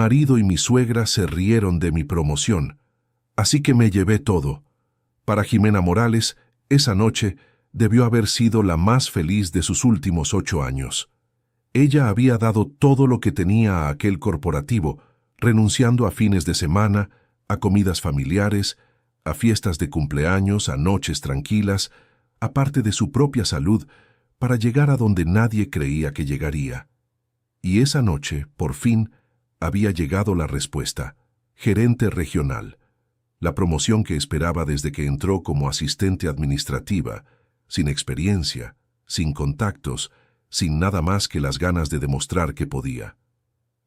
marido y mi suegra se rieron de mi promoción, así que me llevé todo. Para Jimena Morales, esa noche debió haber sido la más feliz de sus últimos 8 años. Ella había dado todo lo que tenía a aquel corporativo, renunciando a fines de semana, a comidas familiares, a fiestas de cumpleaños, a noches tranquilas, aparte de su propia salud, para llegar a donde nadie creía que llegaría. Y esa noche, por fin, había llegado la respuesta: gerente regional. La promoción que esperaba desde que entró como asistente administrativa, sin experiencia, sin contactos, sin nada más que las ganas de demostrar que podía.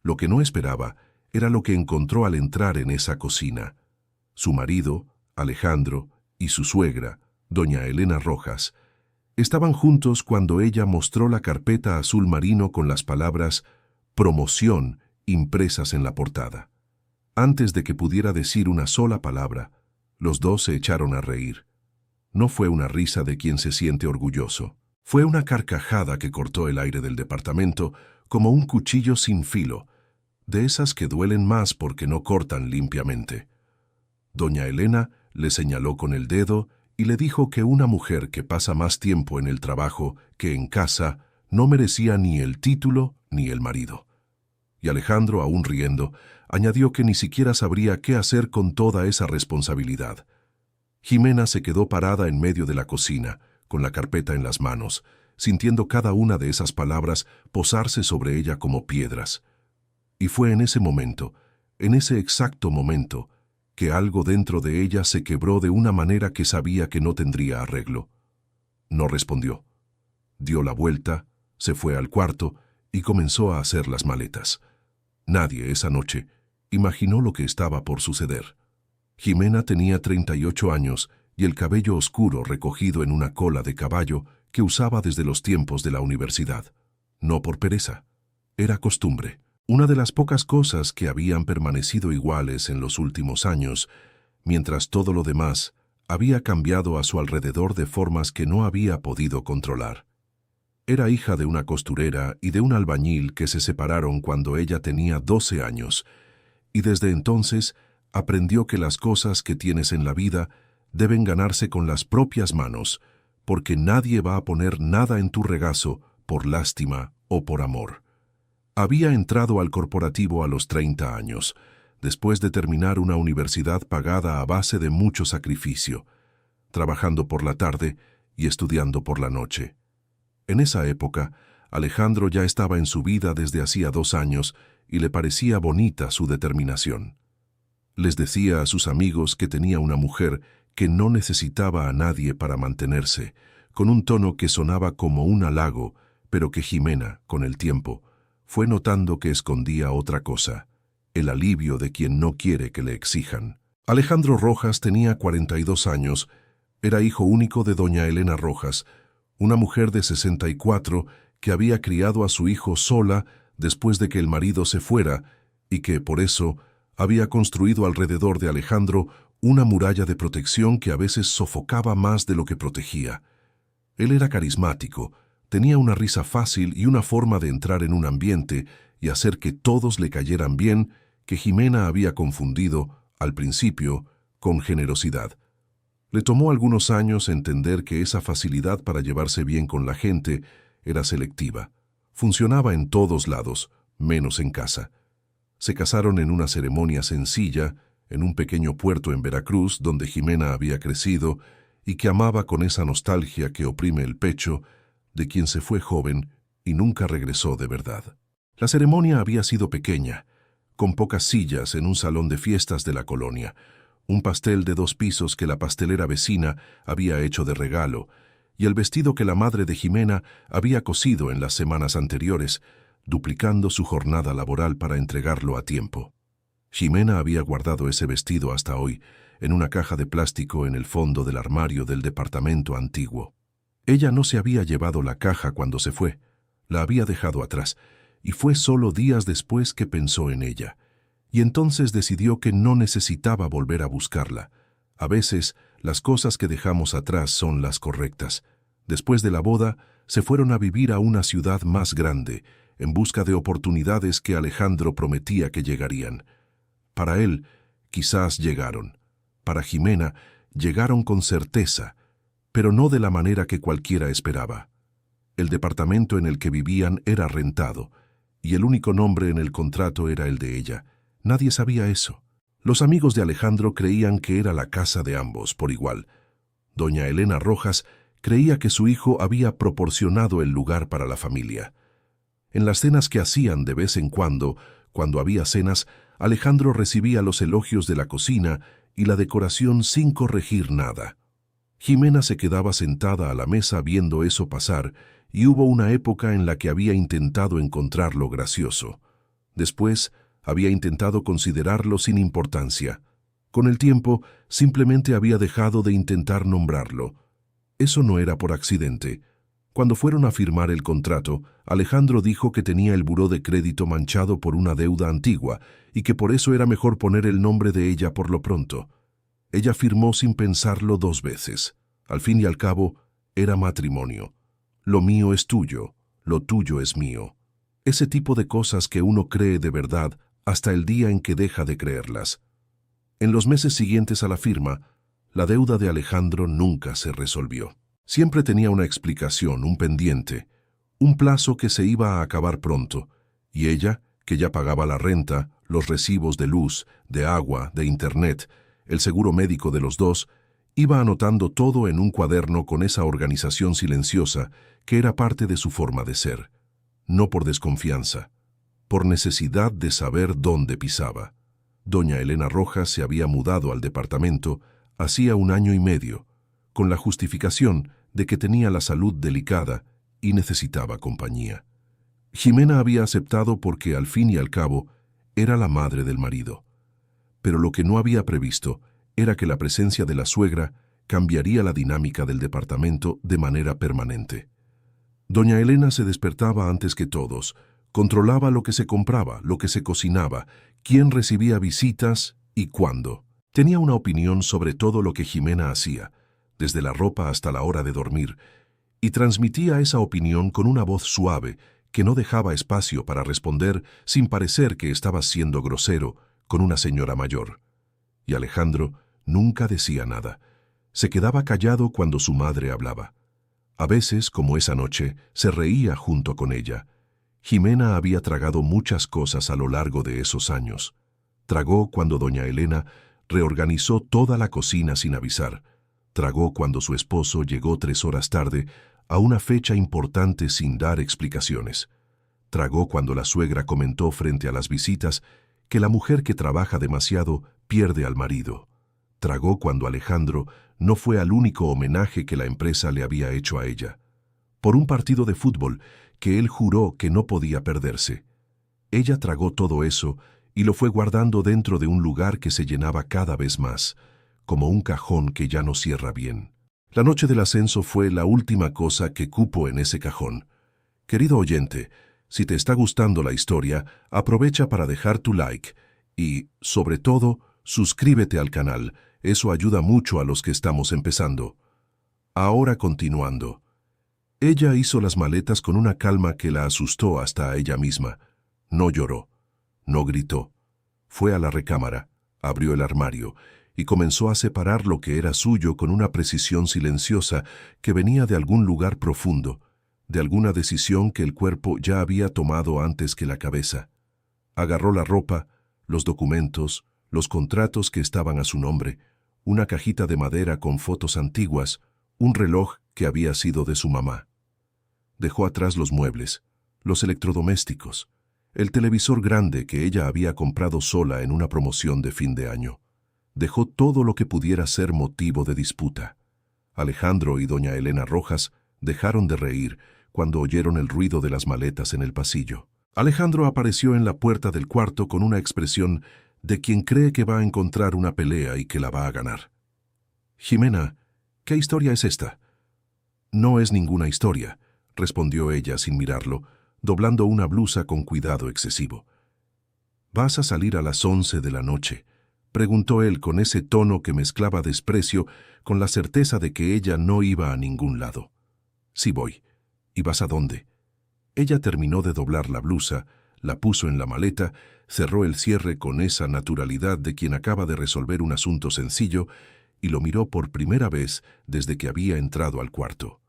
Lo que no esperaba era lo que encontró al entrar en esa cocina. Su marido, Alejandro, y su suegra, doña Elena Rojas, estaban juntos cuando ella mostró la carpeta azul marino con las palabras «promoción» impresas en la portada. Antes de que pudiera decir una sola palabra, los dos se echaron a reír. No fue una risa de quien se siente orgulloso. Fue una carcajada que cortó el aire del departamento como un cuchillo sin filo, de esas que duelen más porque no cortan limpiamente. Doña Elena le señaló con el dedo y le dijo que una mujer que pasa más tiempo en el trabajo que en casa no merecía ni el título ni el marido. Y Alejandro, aún riendo, añadió que ni siquiera sabría qué hacer con toda esa responsabilidad. Jimena se quedó parada en medio de la cocina, con la carpeta en las manos, sintiendo cada una de esas palabras posarse sobre ella como piedras. Y fue en ese momento, en ese exacto momento, que algo dentro de ella se quebró de una manera que sabía que no tendría arreglo. No respondió. Dio la vuelta, se fue al cuarto y comenzó a hacer las maletas. Nadie esa noche imaginó lo que estaba por suceder. Jimena tenía 38 años y el cabello oscuro recogido en una cola de caballo que usaba desde los tiempos de la universidad. No por pereza, era costumbre. Una de las pocas cosas que habían permanecido iguales en los últimos años, mientras todo lo demás había cambiado a su alrededor de formas que no había podido controlar. Era hija de una costurera y de un albañil que se separaron cuando ella tenía 12 años, y desde entonces aprendió que las cosas que tienes en la vida deben ganarse con las propias manos, porque nadie va a poner nada en tu regazo por lástima o por amor. Había entrado al corporativo a los 30 años, después de terminar una universidad pagada a base de mucho sacrificio, trabajando por la tarde y estudiando por la noche. En esa época, Alejandro ya estaba en su vida desde hacía 2 años y le parecía bonita su determinación. Les decía a sus amigos que tenía una mujer que no necesitaba a nadie para mantenerse, con un tono que sonaba como un halago, pero que Jimena, con el tiempo, fue notando que escondía otra cosa, el alivio de quien no quiere que le exijan. Alejandro Rojas tenía 42 años, era hijo único de doña Elena Rojas, una mujer de 64 que había criado a su hijo sola después de que el marido se fuera y que, por eso, había construido alrededor de Alejandro una muralla de protección que a veces sofocaba más de lo que protegía. Él era carismático, tenía una risa fácil y una forma de entrar en un ambiente y hacer que todos le cayeran bien que Jimena había confundido, al principio, con generosidad. Le tomó algunos años entender que esa facilidad para llevarse bien con la gente era selectiva. Funcionaba en todos lados, menos en casa. Se casaron en una ceremonia sencilla, en un pequeño puerto en Veracruz, donde Jimena había crecido y que amaba con esa nostalgia que oprime el pecho de quien se fue joven y nunca regresó de verdad. La ceremonia había sido pequeña, con pocas sillas en un salón de fiestas de la colonia, un pastel de 2 pisos que la pastelera vecina había hecho de regalo, y el vestido que la madre de Jimena había cosido en las semanas anteriores, duplicando su jornada laboral para entregarlo a tiempo. Jimena había guardado ese vestido hasta hoy, en una caja de plástico en el fondo del armario del departamento antiguo. Ella no se había llevado la caja cuando se fue, la había dejado atrás, y fue solo días después que pensó en ella. Y entonces decidió que no necesitaba volver a buscarla. A veces, las cosas que dejamos atrás son las correctas. Después de la boda, se fueron a vivir a una ciudad más grande, en busca de oportunidades que Alejandro prometía que llegarían. Para él, quizás llegaron. Para Jimena, llegaron con certeza, pero no de la manera que cualquiera esperaba. El departamento en el que vivían era rentado, y el único nombre en el contrato era el de ella. Nadie sabía eso. Los amigos de Alejandro creían que era la casa de ambos por igual. Doña Elena Rojas creía que su hijo había proporcionado el lugar para la familia. En las cenas que hacían de vez en cuando había cenas, Alejandro recibía los elogios de la cocina y la decoración sin corregir nada. Jimena se quedaba sentada a la mesa viendo eso pasar, y hubo una época en la que había intentado encontrarlo gracioso. Después, había intentado considerarlo sin importancia. Con el tiempo, simplemente había dejado de intentar nombrarlo. Eso no era por accidente. Cuando fueron a firmar el contrato, Alejandro dijo que tenía el buró de crédito manchado por una deuda antigua y que por eso era mejor poner el nombre de ella por lo pronto. Ella firmó sin pensarlo 2 veces. Al fin y al cabo, era matrimonio. Lo mío es tuyo, lo tuyo es mío. Ese tipo de cosas que uno cree de verdad hasta el día en que deja de creerlas. En los meses siguientes a la firma, la deuda de Alejandro nunca se resolvió. Siempre tenía una explicación, un pendiente, un plazo que se iba a acabar pronto, y ella, que ya pagaba la renta, los recibos de luz, de agua, de internet, el seguro médico de los dos, iba anotando todo en un cuaderno con esa organización silenciosa que era parte de su forma de ser. No por desconfianza, por necesidad de saber dónde pisaba. Doña Elena Rojas se había mudado al departamento hacía 1 año y medio, con la justificación de que tenía la salud delicada y necesitaba compañía. Jimena había aceptado porque al fin y al cabo era la madre del marido. Pero lo que no había previsto era que la presencia de la suegra cambiaría la dinámica del departamento de manera permanente. Doña Elena se despertaba antes que todos, controlaba lo que se compraba, lo que se cocinaba, quién recibía visitas y cuándo. Tenía una opinión sobre todo lo que Jimena hacía, desde la ropa hasta la hora de dormir, y transmitía esa opinión con una voz suave que no dejaba espacio para responder sin parecer que estaba siendo grosero con una señora mayor. Y Alejandro nunca decía nada. Se quedaba callado cuando su madre hablaba. A veces, como esa noche, se reía junto con ella. Jimena había tragado muchas cosas a lo largo de esos años. Tragó cuando doña Elena reorganizó toda la cocina sin avisar. Tragó cuando su esposo llegó 3 horas tarde a una fecha importante sin dar explicaciones. Tragó cuando la suegra comentó frente a las visitas que la mujer que trabaja demasiado pierde al marido. Tragó cuando Alejandro no fue al único homenaje que la empresa le había hecho a ella, por un partido de fútbol que él juró que no podía perderse. Ella tragó todo eso y lo fue guardando dentro de un lugar que se llenaba cada vez más, como un cajón que ya no cierra bien. La noche del ascenso fue la última cosa que cupo en ese cajón. Querido oyente, si te está gustando la historia, aprovecha para dejar tu like y, sobre todo, suscríbete al canal. Eso ayuda mucho a los que estamos empezando. Ahora continuando. Ella hizo las maletas con una calma que la asustó hasta a ella misma. No lloró, no gritó. Fue a la recámara, abrió el armario y comenzó a separar lo que era suyo con una precisión silenciosa que venía de algún lugar profundo, de alguna decisión que el cuerpo ya había tomado antes que la cabeza. Agarró la ropa, los documentos, los contratos que estaban a su nombre, una cajita de madera con fotos antiguas, un reloj que había sido de su mamá. Dejó atrás los muebles, los electrodomésticos, el televisor grande que ella había comprado sola en una promoción de fin de año. Dejó todo lo que pudiera ser motivo de disputa. Alejandro y doña Elena Rojas dejaron de reír cuando oyeron el ruido de las maletas en el pasillo. Alejandro apareció en la puerta del cuarto con una expresión de quien cree que va a encontrar una pelea y que la va a ganar. «Jimena, ¿qué historia es esta?» «No es ninguna historia», respondió ella sin mirarlo, doblando una blusa con cuidado excesivo. «¿Vas a salir a las 11 de la noche?» preguntó él con ese tono que mezclaba desprecio con la certeza de que ella no iba a ningún lado. «Sí voy. ¿Y vas a dónde?» Ella terminó de doblar la blusa, la puso en la maleta, cerró el cierre con esa naturalidad de quien acaba de resolver un asunto sencillo y lo miró por primera vez desde que había entrado al cuarto.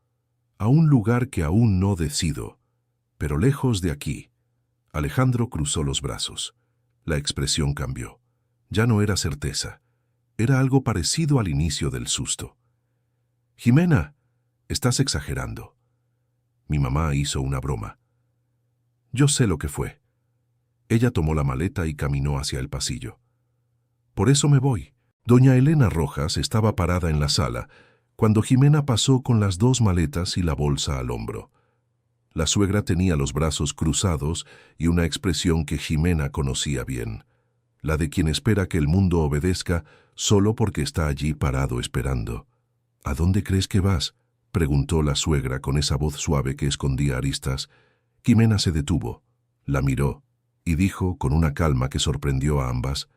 A un lugar que aún no decido, pero lejos de aquí. Alejandro cruzó los brazos. La expresión cambió. Ya no era certeza. Era algo parecido al inicio del susto. «Jimena, estás exagerando». Mi mamá hizo una broma. Yo sé lo que fue. Ella tomó la maleta y caminó hacia el pasillo. «Por eso me voy». Doña Elena Rojas estaba parada en la sala cuando Jimena pasó con las 2 maletas y la bolsa al hombro. La suegra tenía los brazos cruzados y una expresión que Jimena conocía bien, la de quien espera que el mundo obedezca solo porque está allí parado esperando. «¿A dónde crees que vas?», preguntó la suegra con esa voz suave que escondía aristas. Jimena se detuvo, la miró y dijo con una calma que sorprendió a ambas: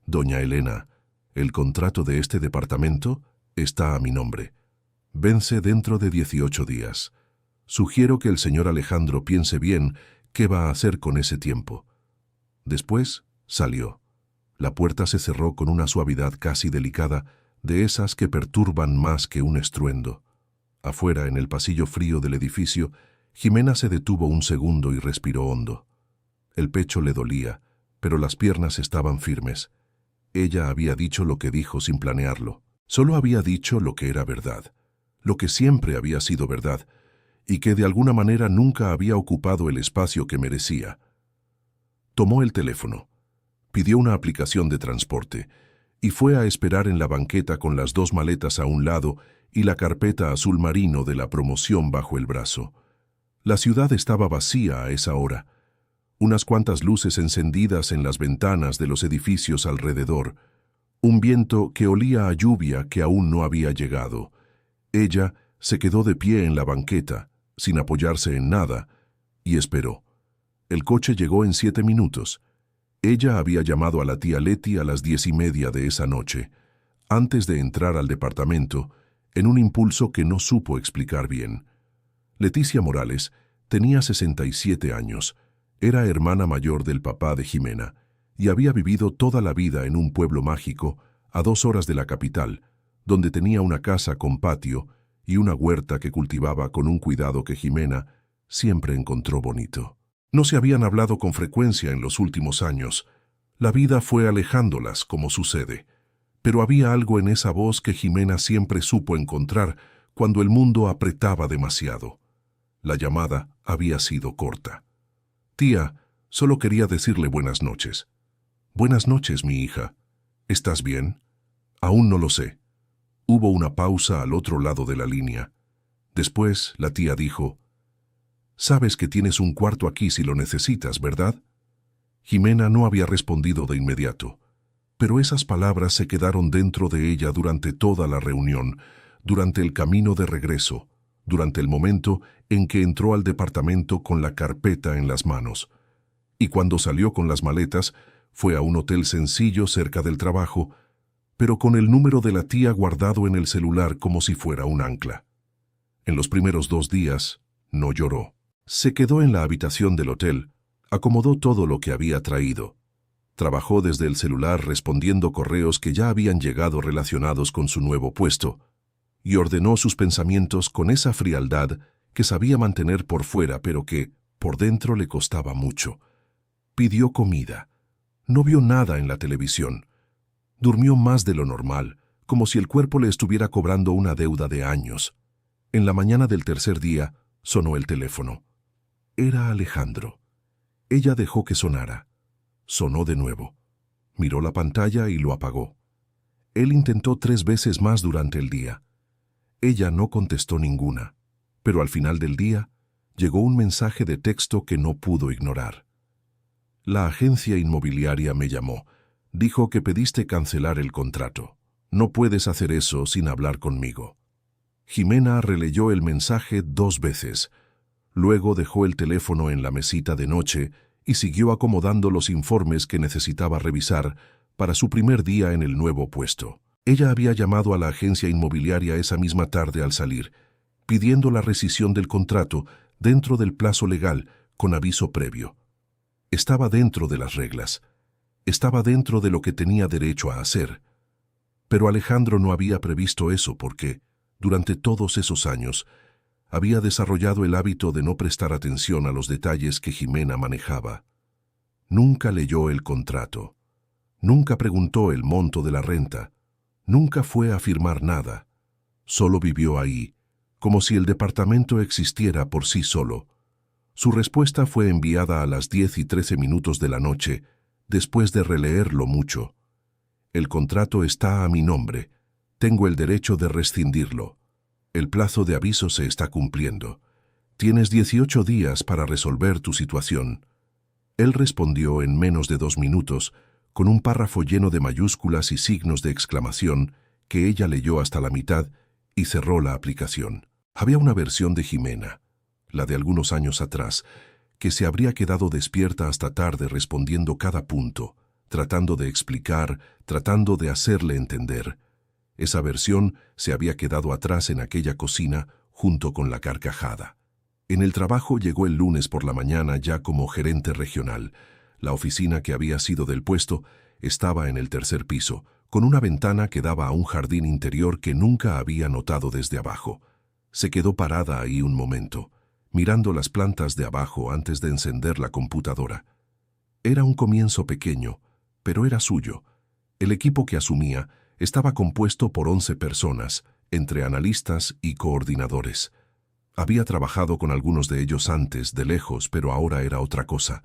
«Doña Elena, el contrato de este departamento está a mi nombre. Vence dentro de 18 días. Sugiero que el señor Alejandro piense bien qué va a hacer con ese tiempo». Después salió. La puerta se cerró con una suavidad casi delicada, de esas que perturban más que un estruendo. Afuera, en el pasillo frío del edificio, Jimena se detuvo un segundo y respiró hondo. El pecho le dolía, pero las piernas estaban firmes. Ella había dicho lo que dijo sin planearlo. Solo había dicho lo que era verdad, lo que siempre había sido verdad, y que de alguna manera nunca había ocupado el espacio que merecía. Tomó el teléfono, pidió una aplicación de transporte y fue a esperar en la banqueta con las 2 maletas a un lado y la carpeta azul marino de la promoción bajo el brazo. La ciudad estaba vacía a esa hora. Unas cuantas luces encendidas en las ventanas de los edificios alrededor. Un viento que olía a lluvia que aún no había llegado. Ella se quedó de pie en la banqueta, sin apoyarse en nada, y esperó. El coche llegó en 7 minutos. Ella había llamado a la tía Leti a las 10:30 de esa noche, antes de entrar al departamento, en un impulso que no supo explicar bien. Leticia Morales tenía 67 años, era hermana mayor del papá de Jimena, y había vivido toda la vida en un pueblo mágico, a 2 horas de la capital, donde tenía una casa con patio y una huerta que cultivaba con un cuidado que Jimena siempre encontró bonito. No se habían hablado con frecuencia en los últimos años. La vida fue alejándolas, como sucede. Pero había algo en esa voz que Jimena siempre supo encontrar cuando el mundo apretaba demasiado. La llamada había sido corta. «Tía, solo quería decirle buenas noches». «Buenas noches, mi hija. ¿Estás bien?» «Aún no lo sé». Hubo una pausa al otro lado de la línea. Después, la tía dijo: «Sabes que tienes un cuarto aquí si lo necesitas, ¿verdad?» Jimena no había respondido de inmediato, pero esas palabras se quedaron dentro de ella durante toda la reunión, durante el camino de regreso, durante el momento en que entró al departamento con la carpeta en las manos. Y cuando salió con las maletas, fue a un hotel sencillo cerca del trabajo, pero con el número de la tía guardado en el celular como si fuera un ancla. En los primeros 2 días, no lloró. Se quedó en la habitación del hotel, acomodó todo lo que había traído. Trabajó desde el celular respondiendo correos que ya habían llegado relacionados con su nuevo puesto, y ordenó sus pensamientos con esa frialdad que sabía mantener por fuera, pero que, por dentro, le costaba mucho. Pidió comida. No vio nada en la televisión. Durmió más de lo normal, como si el cuerpo le estuviera cobrando una deuda de años. En la mañana del tercer día, sonó el teléfono. Era Alejandro. Ella dejó que sonara. Sonó de nuevo. Miró la pantalla y lo apagó. Él intentó 3 veces más durante el día. Ella no contestó ninguna, pero al final del día llegó un mensaje de texto que no pudo ignorar. La agencia inmobiliaria me llamó. Dijo que pediste cancelar el contrato. No puedes hacer eso sin hablar conmigo. Jimena releyó el mensaje 2 veces. Luego dejó el teléfono en la mesita de noche y siguió acomodando los informes que necesitaba revisar para su primer día en el nuevo puesto. Ella había llamado a la agencia inmobiliaria esa misma tarde al salir, pidiendo la rescisión del contrato dentro del plazo legal, con aviso previo. Estaba dentro de las reglas. Estaba dentro de lo que tenía derecho a hacer. Pero Alejandro no había previsto eso porque, durante todos esos años, había desarrollado el hábito de no prestar atención a los detalles que Jimena manejaba. Nunca leyó el contrato. Nunca preguntó el monto de la renta. Nunca fue a firmar nada. Solo vivió ahí, como si el departamento existiera por sí solo. Su respuesta fue enviada a las 10:13 de la noche, después de releerlo mucho. El contrato está a mi nombre. Tengo el derecho de rescindirlo. El plazo de aviso se está cumpliendo. Tienes 18 días para resolver tu situación. Él respondió en menos de 2 minutos, con un párrafo lleno de mayúsculas y signos de exclamación que ella leyó hasta la mitad y cerró la aplicación. Había una versión de Jimena, la de algunos años atrás, que se habría quedado despierta hasta tarde respondiendo cada punto, tratando de explicar, tratando de hacerle entender. Esa versión se había quedado atrás en aquella cocina junto con la carcajada. En el trabajo llegó el lunes por la mañana ya como gerente regional. La oficina que había sido del puesto estaba en el 3er piso, con una ventana que daba a un jardín interior que nunca había notado desde abajo. Se quedó parada ahí un momento, mirando las plantas de abajo antes de encender la computadora. Era un comienzo pequeño, pero era suyo. El equipo que asumía estaba compuesto por 11 personas, entre analistas y coordinadores. Había trabajado con algunos de ellos antes, de lejos, pero ahora era otra cosa.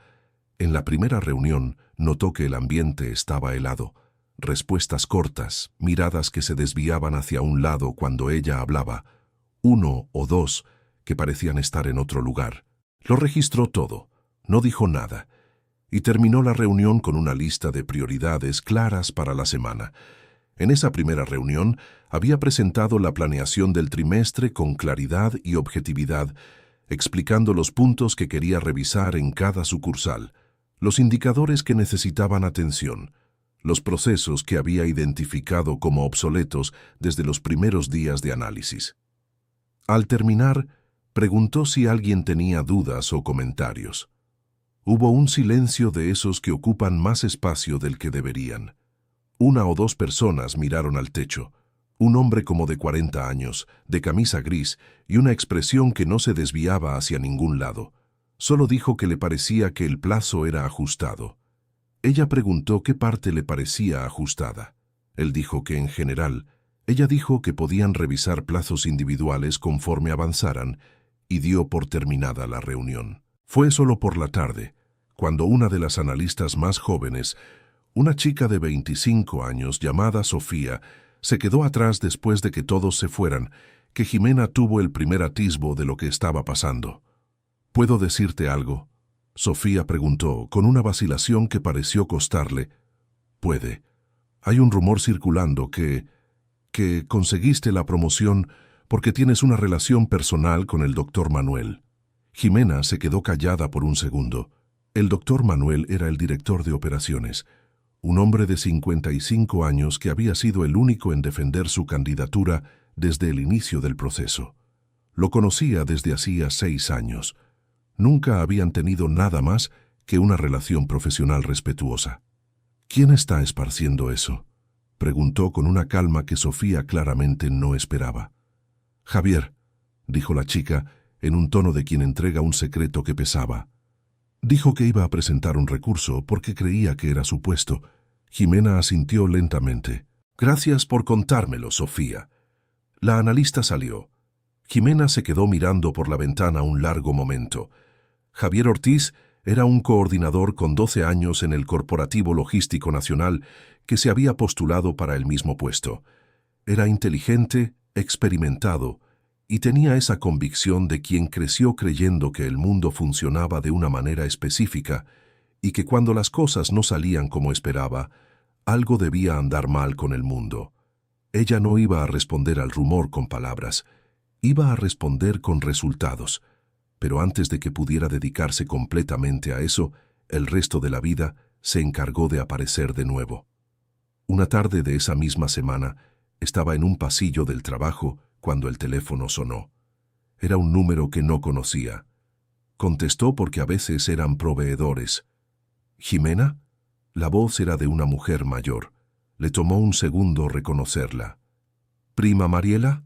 En la primera reunión notó que el ambiente estaba helado. Respuestas cortas, miradas que se desviaban hacia un lado cuando ella hablaba, 1 o 2 que parecían estar en otro lugar. Lo registró todo, no dijo nada, y terminó la reunión con una lista de prioridades claras para la semana. En esa primera reunión había presentado la planeación del trimestre con claridad y objetividad, explicando los puntos que quería revisar en cada sucursal, los indicadores que necesitaban atención, los procesos que había identificado como obsoletos desde los primeros días de análisis. Al terminar, preguntó si alguien tenía dudas o comentarios. Hubo un silencio de esos que ocupan más espacio del que deberían. 1 o 2 personas miraron al techo. Un hombre como de 40 años, de camisa gris y una expresión que no se desviaba hacia ningún lado. Solo dijo que le parecía que el plazo era ajustado. Ella preguntó qué parte le parecía ajustada. Él dijo que en general. Ella dijo que podían revisar plazos individuales conforme avanzaran y dio por terminada la reunión. Fue solo por la tarde, cuando una de las analistas más jóvenes, una chica de 25 años llamada Sofía, se quedó atrás después de que todos se fueran, que Jimena tuvo el primer atisbo de lo que estaba pasando. ¿Puedo decirte algo?, Sofía preguntó, con una vacilación que pareció costarle. Puede. Hay un rumor circulando que conseguiste la promoción porque tienes una relación personal con el doctor Manuel. Jimena se quedó callada por un segundo. El doctor Manuel era el director de operaciones, un hombre de 55 años que había sido el único en defender su candidatura desde el inicio del proceso. Lo conocía desde hacía 6 años. Nunca habían tenido nada más que una relación profesional respetuosa. ¿Quién está esparciendo eso?, preguntó con una calma que Sofía claramente no esperaba. Javier, dijo la chica, en un tono de quien entrega un secreto que pesaba. Dijo que iba a presentar un recurso porque creía que era su puesto. Jimena asintió lentamente. Gracias por contármelo, Sofía. La analista salió. Jimena se quedó mirando por la ventana un largo momento. Javier Ortiz era un coordinador con 12 años en el Corporativo Logístico Nacional que se había postulado para el mismo puesto. Era inteligente, experimentado, y tenía esa convicción de quien creció creyendo que el mundo funcionaba de una manera específica y que cuando las cosas no salían como esperaba, algo debía andar mal con el mundo. Ella no iba a responder al rumor con palabras, iba a responder con resultados, pero antes de que pudiera dedicarse completamente a eso, el resto de la vida se encargó de aparecer de nuevo. Una tarde de esa misma semana, estaba en un pasillo del trabajo cuando el teléfono sonó. Era un número que no conocía. contestó porque a veces eran proveedores. ¿Jimena? La voz era de una mujer mayor. Le tomó un segundo reconocerla. ¿Prima Mariela?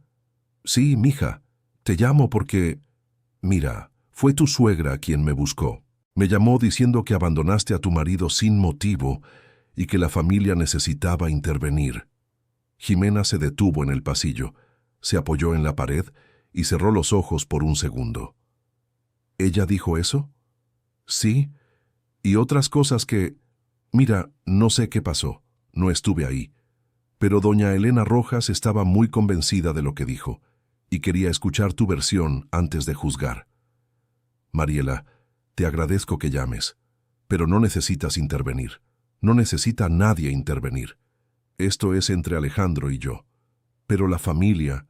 Sí, mija. Te llamo porque... Mira, fue tu suegra quien me buscó. Me llamó diciendo que abandonaste a tu marido sin motivo y que la familia necesitaba intervenir. Jimena se detuvo en el pasillo, se apoyó en la pared y cerró los ojos por un segundo. ¿Ella dijo eso? Sí, y otras cosas que... Mira, no sé qué pasó, no estuve ahí, pero doña Elena Rojas estaba muy convencida de lo que dijo y quería escuchar tu versión antes de juzgar. Mariela, te agradezco que llames, pero no necesitas intervenir. No necesita nadie intervenir. Esto es entre Alejandro y yo. Pero la familia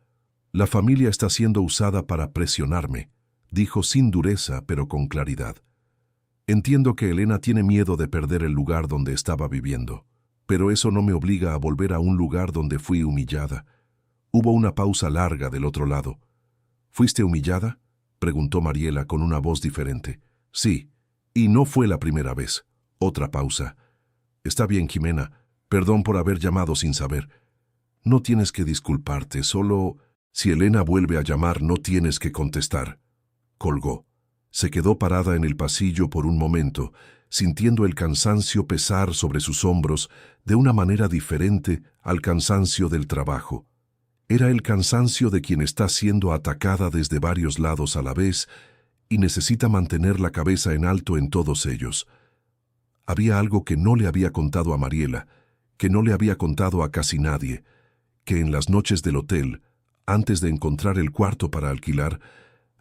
está siendo usada para presionarme, dijo sin dureza, pero con claridad. Entiendo que Elena tiene miedo de perder el lugar donde estaba viviendo, pero eso no me obliga a volver a un lugar donde fui humillada. Hubo una pausa larga del otro lado. ¿Fuiste humillada?, preguntó Mariela con una voz diferente. Sí, y no fue la primera vez. Otra pausa. Está bien, Jimena. Perdón por haber llamado sin saber. No tienes que disculparte, solo... Si Elena vuelve a llamar, no tienes que contestar. Colgó. Se quedó parada en el pasillo por un momento, sintiendo el cansancio pesar sobre sus hombros de una manera diferente al cansancio del trabajo. Era el cansancio de quien está siendo atacada desde varios lados a la vez y necesita mantener la cabeza en alto en todos ellos. Había algo que no le había contado a Mariela, que no le había contado a casi nadie, que en las noches del hotel, antes de encontrar el cuarto para alquilar,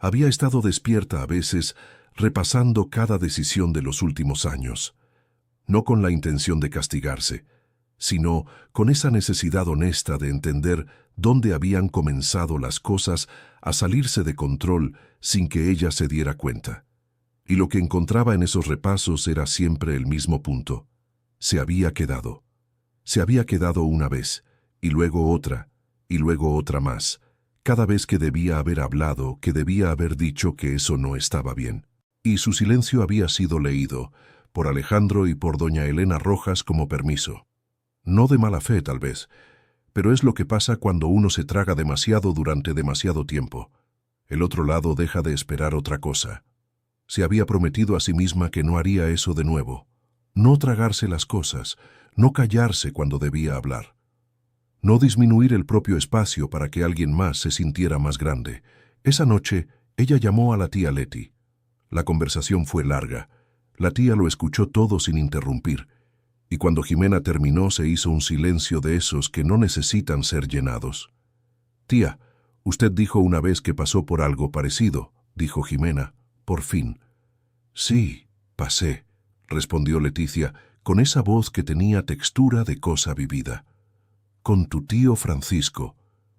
había estado despierta a veces, repasando cada decisión de los últimos años. No con la intención de castigarse, sino con esa necesidad honesta de entender dónde habían comenzado las cosas a salirse de control sin que ella se diera cuenta. Y lo que encontraba en esos repasos era siempre el mismo punto. Se había quedado. Se había quedado una vez, y luego otra más, cada vez que debía haber hablado, que debía haber dicho que eso no estaba bien. Y su silencio había sido leído, por Alejandro y por doña Elena Rojas como permiso. No de mala fe, tal vez, pero es lo que pasa cuando uno se traga demasiado durante demasiado tiempo. El otro lado deja de esperar otra cosa. Se había prometido a sí misma que no haría eso de nuevo. No tragarse las cosas, no callarse cuando debía hablar. No disminuir el propio espacio para que alguien más se sintiera más grande. Esa noche, ella llamó a la tía Leti. La conversación fue larga. La tía lo escuchó todo sin interrumpir. Y cuando Jimena terminó se hizo un silencio de esos que no necesitan ser llenados. «Tía, usted dijo una vez que pasó por algo parecido», dijo Jimena, por fin. «Sí, pasé», respondió Leticia, con esa voz que tenía textura de cosa vivida. «Con tu tío Francisco.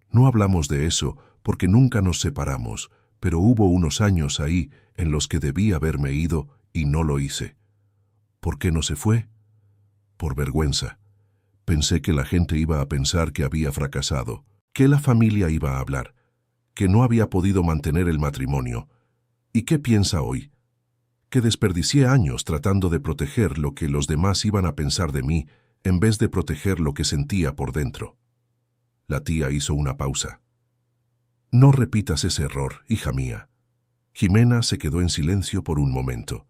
No hablamos de eso porque nunca nos separamos, pero hubo unos años ahí en los que debí haberme ido y no lo hice». «¿Por qué no se fue?» «Por vergüenza. Pensé que la gente iba a pensar que había fracasado, que la familia iba a hablar, que no había podido mantener el matrimonio. ¿Y qué piensa hoy? Que desperdicié años tratando de proteger lo que los demás iban a pensar de mí en vez de proteger lo que sentía por dentro». La tía hizo una pausa. «No repitas ese error, hija mía». Jimena se quedó en silencio por un momento.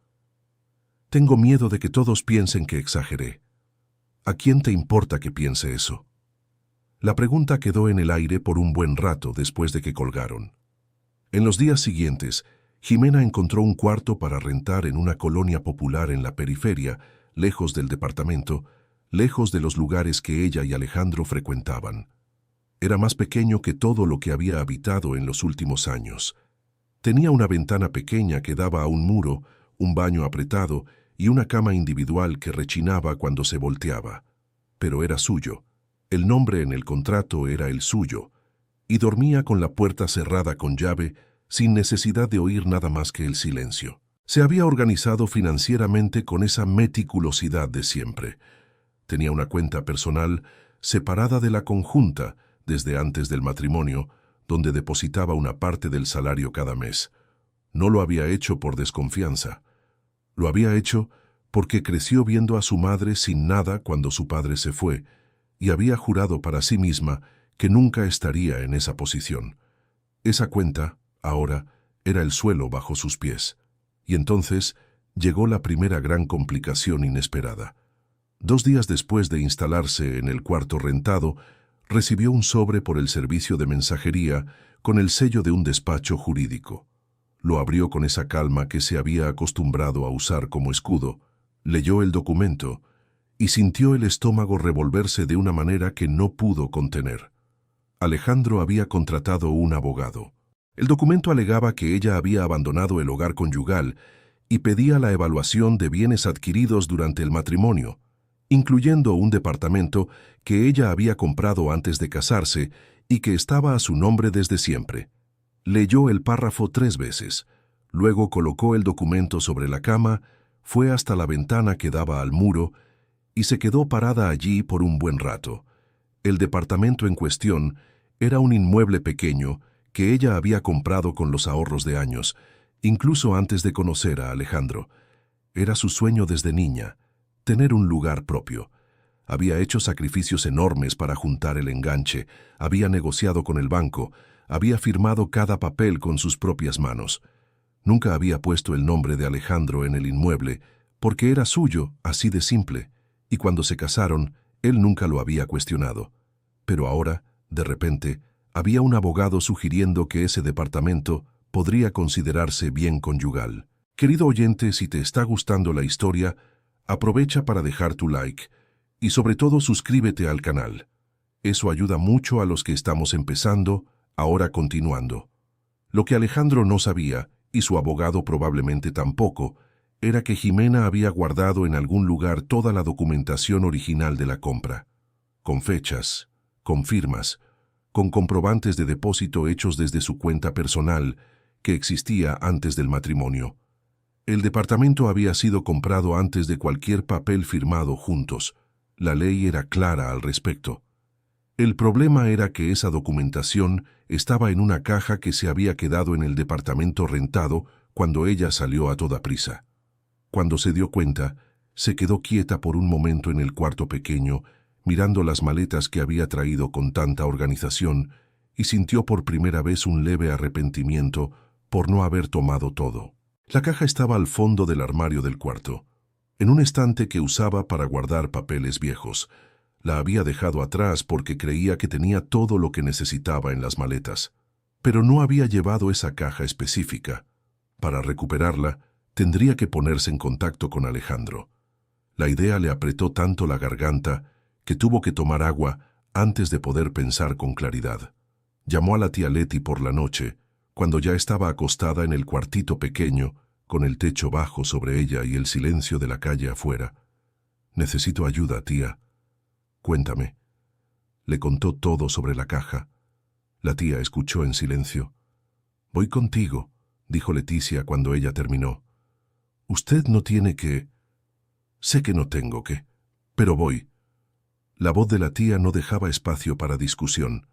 «Tengo miedo de que todos piensen que exageré». «¿A quién te importa que piense eso?». La pregunta quedó en el aire por un buen rato después de que colgaron. En los días siguientes, Jimena encontró un cuarto para rentar en una colonia popular en la periferia, lejos del departamento, lejos de los lugares que ella y Alejandro frecuentaban. Era más pequeño que todo lo que había habitado en los últimos años. Tenía una ventana pequeña que daba a un muro, un baño apretado y una cama individual que rechinaba cuando se volteaba. Pero era suyo. El nombre en el contrato era el suyo. Y dormía con la puerta cerrada con llave, sin necesidad de oír nada más que el silencio. Se había organizado financieramente con esa meticulosidad de siempre. Tenía una cuenta personal separada de la conjunta desde antes del matrimonio, donde depositaba una parte del salario cada mes. No lo había hecho por desconfianza. Lo había hecho porque creció viendo a su madre sin nada cuando su padre se fue, y había jurado para sí misma que nunca estaría en esa posición. Esa cuenta, ahora, era el suelo bajo sus pies. Y entonces llegó la primera gran complicación inesperada. 2 días después de instalarse en el cuarto rentado, recibió un sobre por el servicio de mensajería con el sello de un despacho jurídico. Lo abrió con esa calma que se había acostumbrado a usar como escudo, leyó el documento y sintió el estómago revolverse de una manera que no pudo contener. Alejandro había contratado un abogado. El documento alegaba que ella había abandonado el hogar conyugal y pedía la evaluación de bienes adquiridos durante el matrimonio, incluyendo un departamento que ella había comprado antes de casarse y que estaba a su nombre desde siempre. Leyó el párrafo 3 veces, luego colocó el documento sobre la cama, fue hasta la ventana que daba al muro y se quedó parada allí por un buen rato. El departamento en cuestión era un inmueble pequeño que ella había comprado con los ahorros de años, incluso antes de conocer a Alejandro. Era su sueño desde niña, tener un lugar propio. Había hecho sacrificios enormes para juntar el enganche, había negociado con el banco, había firmado cada papel con sus propias manos. Nunca había puesto el nombre de Alejandro en el inmueble, porque era suyo, así de simple, y cuando se casaron, él nunca lo había cuestionado. Pero ahora, de repente, había un abogado sugiriendo que ese departamento podría considerarse bien conyugal. Querido oyente, si te está gustando la historia, aprovecha para dejar tu like y sobre todo suscríbete al canal. Eso ayuda mucho a los que estamos empezando, ahora continuando. Lo que Alejandro no sabía, y su abogado probablemente tampoco, era que Jimena había guardado en algún lugar toda la documentación original de la compra, con fechas, con firmas, con comprobantes de depósito hechos desde su cuenta personal, que existía antes del matrimonio. El departamento había sido comprado antes de cualquier papel firmado juntos. La ley era clara al respecto. El problema era que esa documentación estaba en una caja que se había quedado en el departamento rentado cuando ella salió a toda prisa. Cuando se dio cuenta, se quedó quieta por un momento en el cuarto pequeño, mirando las maletas que había traído con tanta organización, y sintió por primera vez un leve arrepentimiento por no haber tomado todo. La caja estaba al fondo del armario del cuarto, en un estante que usaba para guardar papeles viejos. La había dejado atrás porque creía que tenía todo lo que necesitaba en las maletas, pero no había llevado esa caja específica. Para recuperarla, tendría que ponerse en contacto con Alejandro. La idea le apretó tanto la garganta que tuvo que tomar agua antes de poder pensar con claridad. Llamó a la tía Leti por la noche, cuando ya estaba acostada en el cuartito pequeño, con el techo bajo sobre ella y el silencio de la calle afuera. «Necesito ayuda, tía. Cuéntame». Le contó todo sobre la caja. La tía escuchó en silencio. «Voy contigo», dijo Leticia cuando ella terminó. «Usted no tiene que...». «Sé que no tengo que, pero voy». La voz de la tía no dejaba espacio para discusión.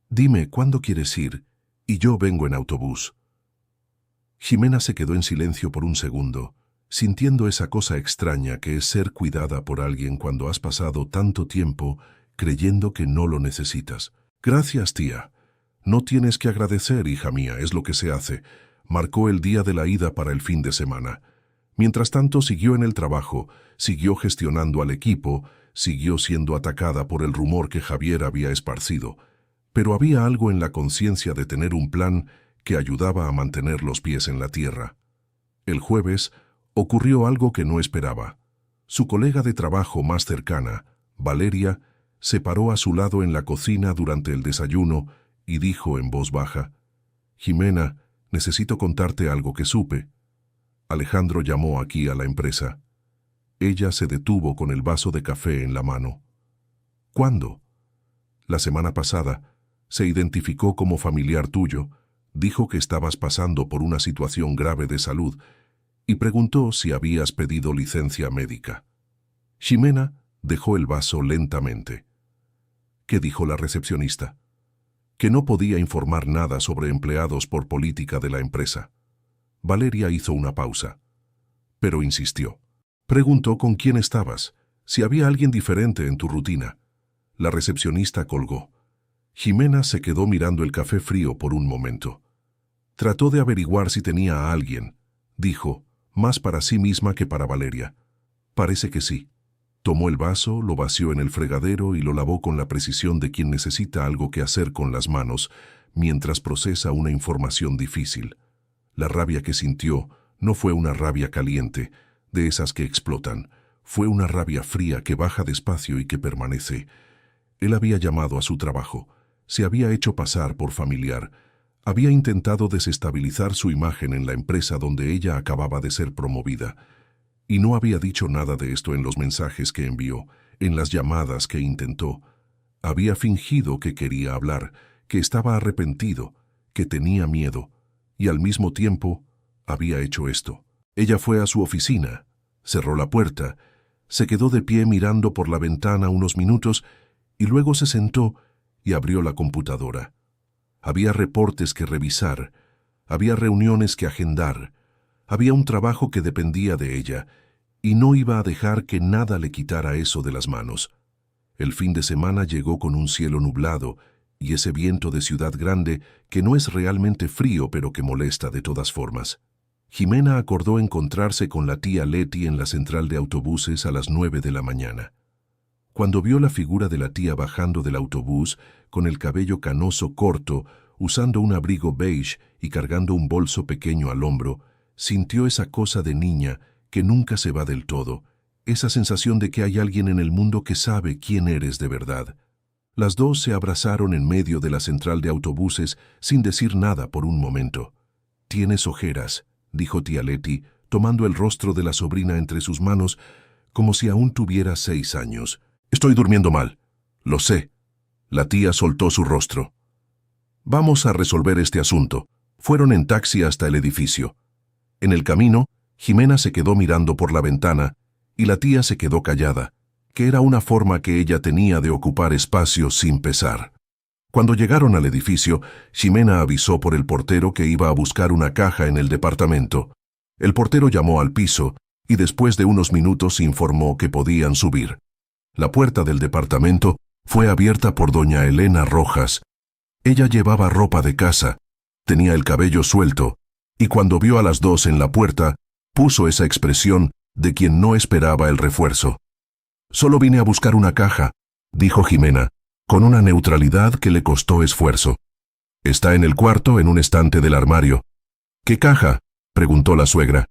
«Dime cuándo quieres ir, y yo vengo en autobús». Jimena se quedó en silencio por un segundo, sintiendo esa cosa extraña que es ser cuidada por alguien cuando has pasado tanto tiempo creyendo que no lo necesitas. «Gracias, tía. No tienes que agradecer, hija mía, es lo que se hace». Marcó el día de la ida para el fin de semana. Mientras tanto siguió en el trabajo, siguió gestionando al equipo, siguió siendo atacada por el rumor que Javier había esparcido. Pero había algo en la conciencia de tener un plan que ayudaba a mantener los pies en la tierra. El jueves ocurrió algo que no esperaba. Su colega de trabajo más cercana, Valeria, se paró a su lado en la cocina durante el desayuno y dijo en voz baja: «Jimena, necesito contarte algo que supe. Alejandro llamó aquí a la empresa». Ella se detuvo con el vaso de café en la mano. «¿Cuándo?» «La semana pasada. Se identificó como familiar tuyo. Dijo que estabas pasando por una situación grave de salud y preguntó si habías pedido licencia médica». Jimena dejó el vaso lentamente. «¿Qué dijo la recepcionista?» «Que no podía informar nada sobre empleados por política de la empresa». Valeria hizo una pausa, pero insistió. Preguntó con quién estabas, si había alguien diferente en tu rutina. La recepcionista colgó. Jimena se quedó mirando el café frío por un momento. Trató de averiguar si tenía a alguien, dijo, más para sí misma que para Valeria. Parece que sí. Tomó el vaso, lo vació en el fregadero y lo lavó con la precisión de quien necesita algo que hacer con las manos, mientras procesa una información difícil. La rabia que sintió no fue una rabia caliente, de esas que explotan. Fue una rabia fría que baja despacio y que permanece. Él había llamado a su trabajo, se había hecho pasar por familiar, había intentado desestabilizar su imagen en la empresa donde ella acababa de ser promovida, y no había dicho nada de esto en los mensajes que envió, en las llamadas que intentó. Había fingido que quería hablar, que estaba arrepentido, que tenía miedo, y al mismo tiempo había hecho esto. Ella fue a su oficina, cerró la puerta, se quedó de pie mirando por la ventana unos minutos y luego se sentó y abrió la computadora. Había reportes que revisar, había reuniones que agendar, había un trabajo que dependía de ella, y no iba a dejar que nada le quitara eso de las manos. El fin de semana llegó con un cielo nublado, y ese viento de ciudad grande que no es realmente frío pero que molesta de todas formas. Jimena acordó encontrarse con la tía Leti en la central de autobuses a las 9 de la mañana. Cuando vio la figura de la tía bajando del autobús, con el cabello canoso corto, usando un abrigo beige y cargando un bolso pequeño al hombro, sintió esa cosa de niña que nunca se va del todo, esa sensación de que hay alguien en el mundo que sabe quién eres de verdad. Las dos se abrazaron en medio de la central de autobuses sin decir nada por un momento. «Tienes ojeras», dijo tía Leti, tomando el rostro de la sobrina entre sus manos como si aún tuviera 6 años. «Estoy durmiendo mal. Lo sé». La tía soltó su rostro. «Vamos a resolver este asunto». Fueron en taxi hasta el edificio. En el camino, Jimena se quedó mirando por la ventana y la tía se quedó callada, que era una forma que ella tenía de ocupar espacio sin pesar. Cuando llegaron al edificio, Jimena avisó por el portero que iba a buscar una caja en el departamento. El portero llamó al piso y después de unos minutos informó que podían subir. La puerta del departamento fue abierta por doña Elena Rojas. Ella llevaba ropa de casa, tenía el cabello suelto, y cuando vio a las dos en la puerta, puso esa expresión de quien no esperaba el refuerzo. «Solo vine a buscar una caja», dijo Jimena, con una neutralidad que le costó esfuerzo. «Está en el cuarto, en un estante del armario». «¿Qué caja?», preguntó la suegra.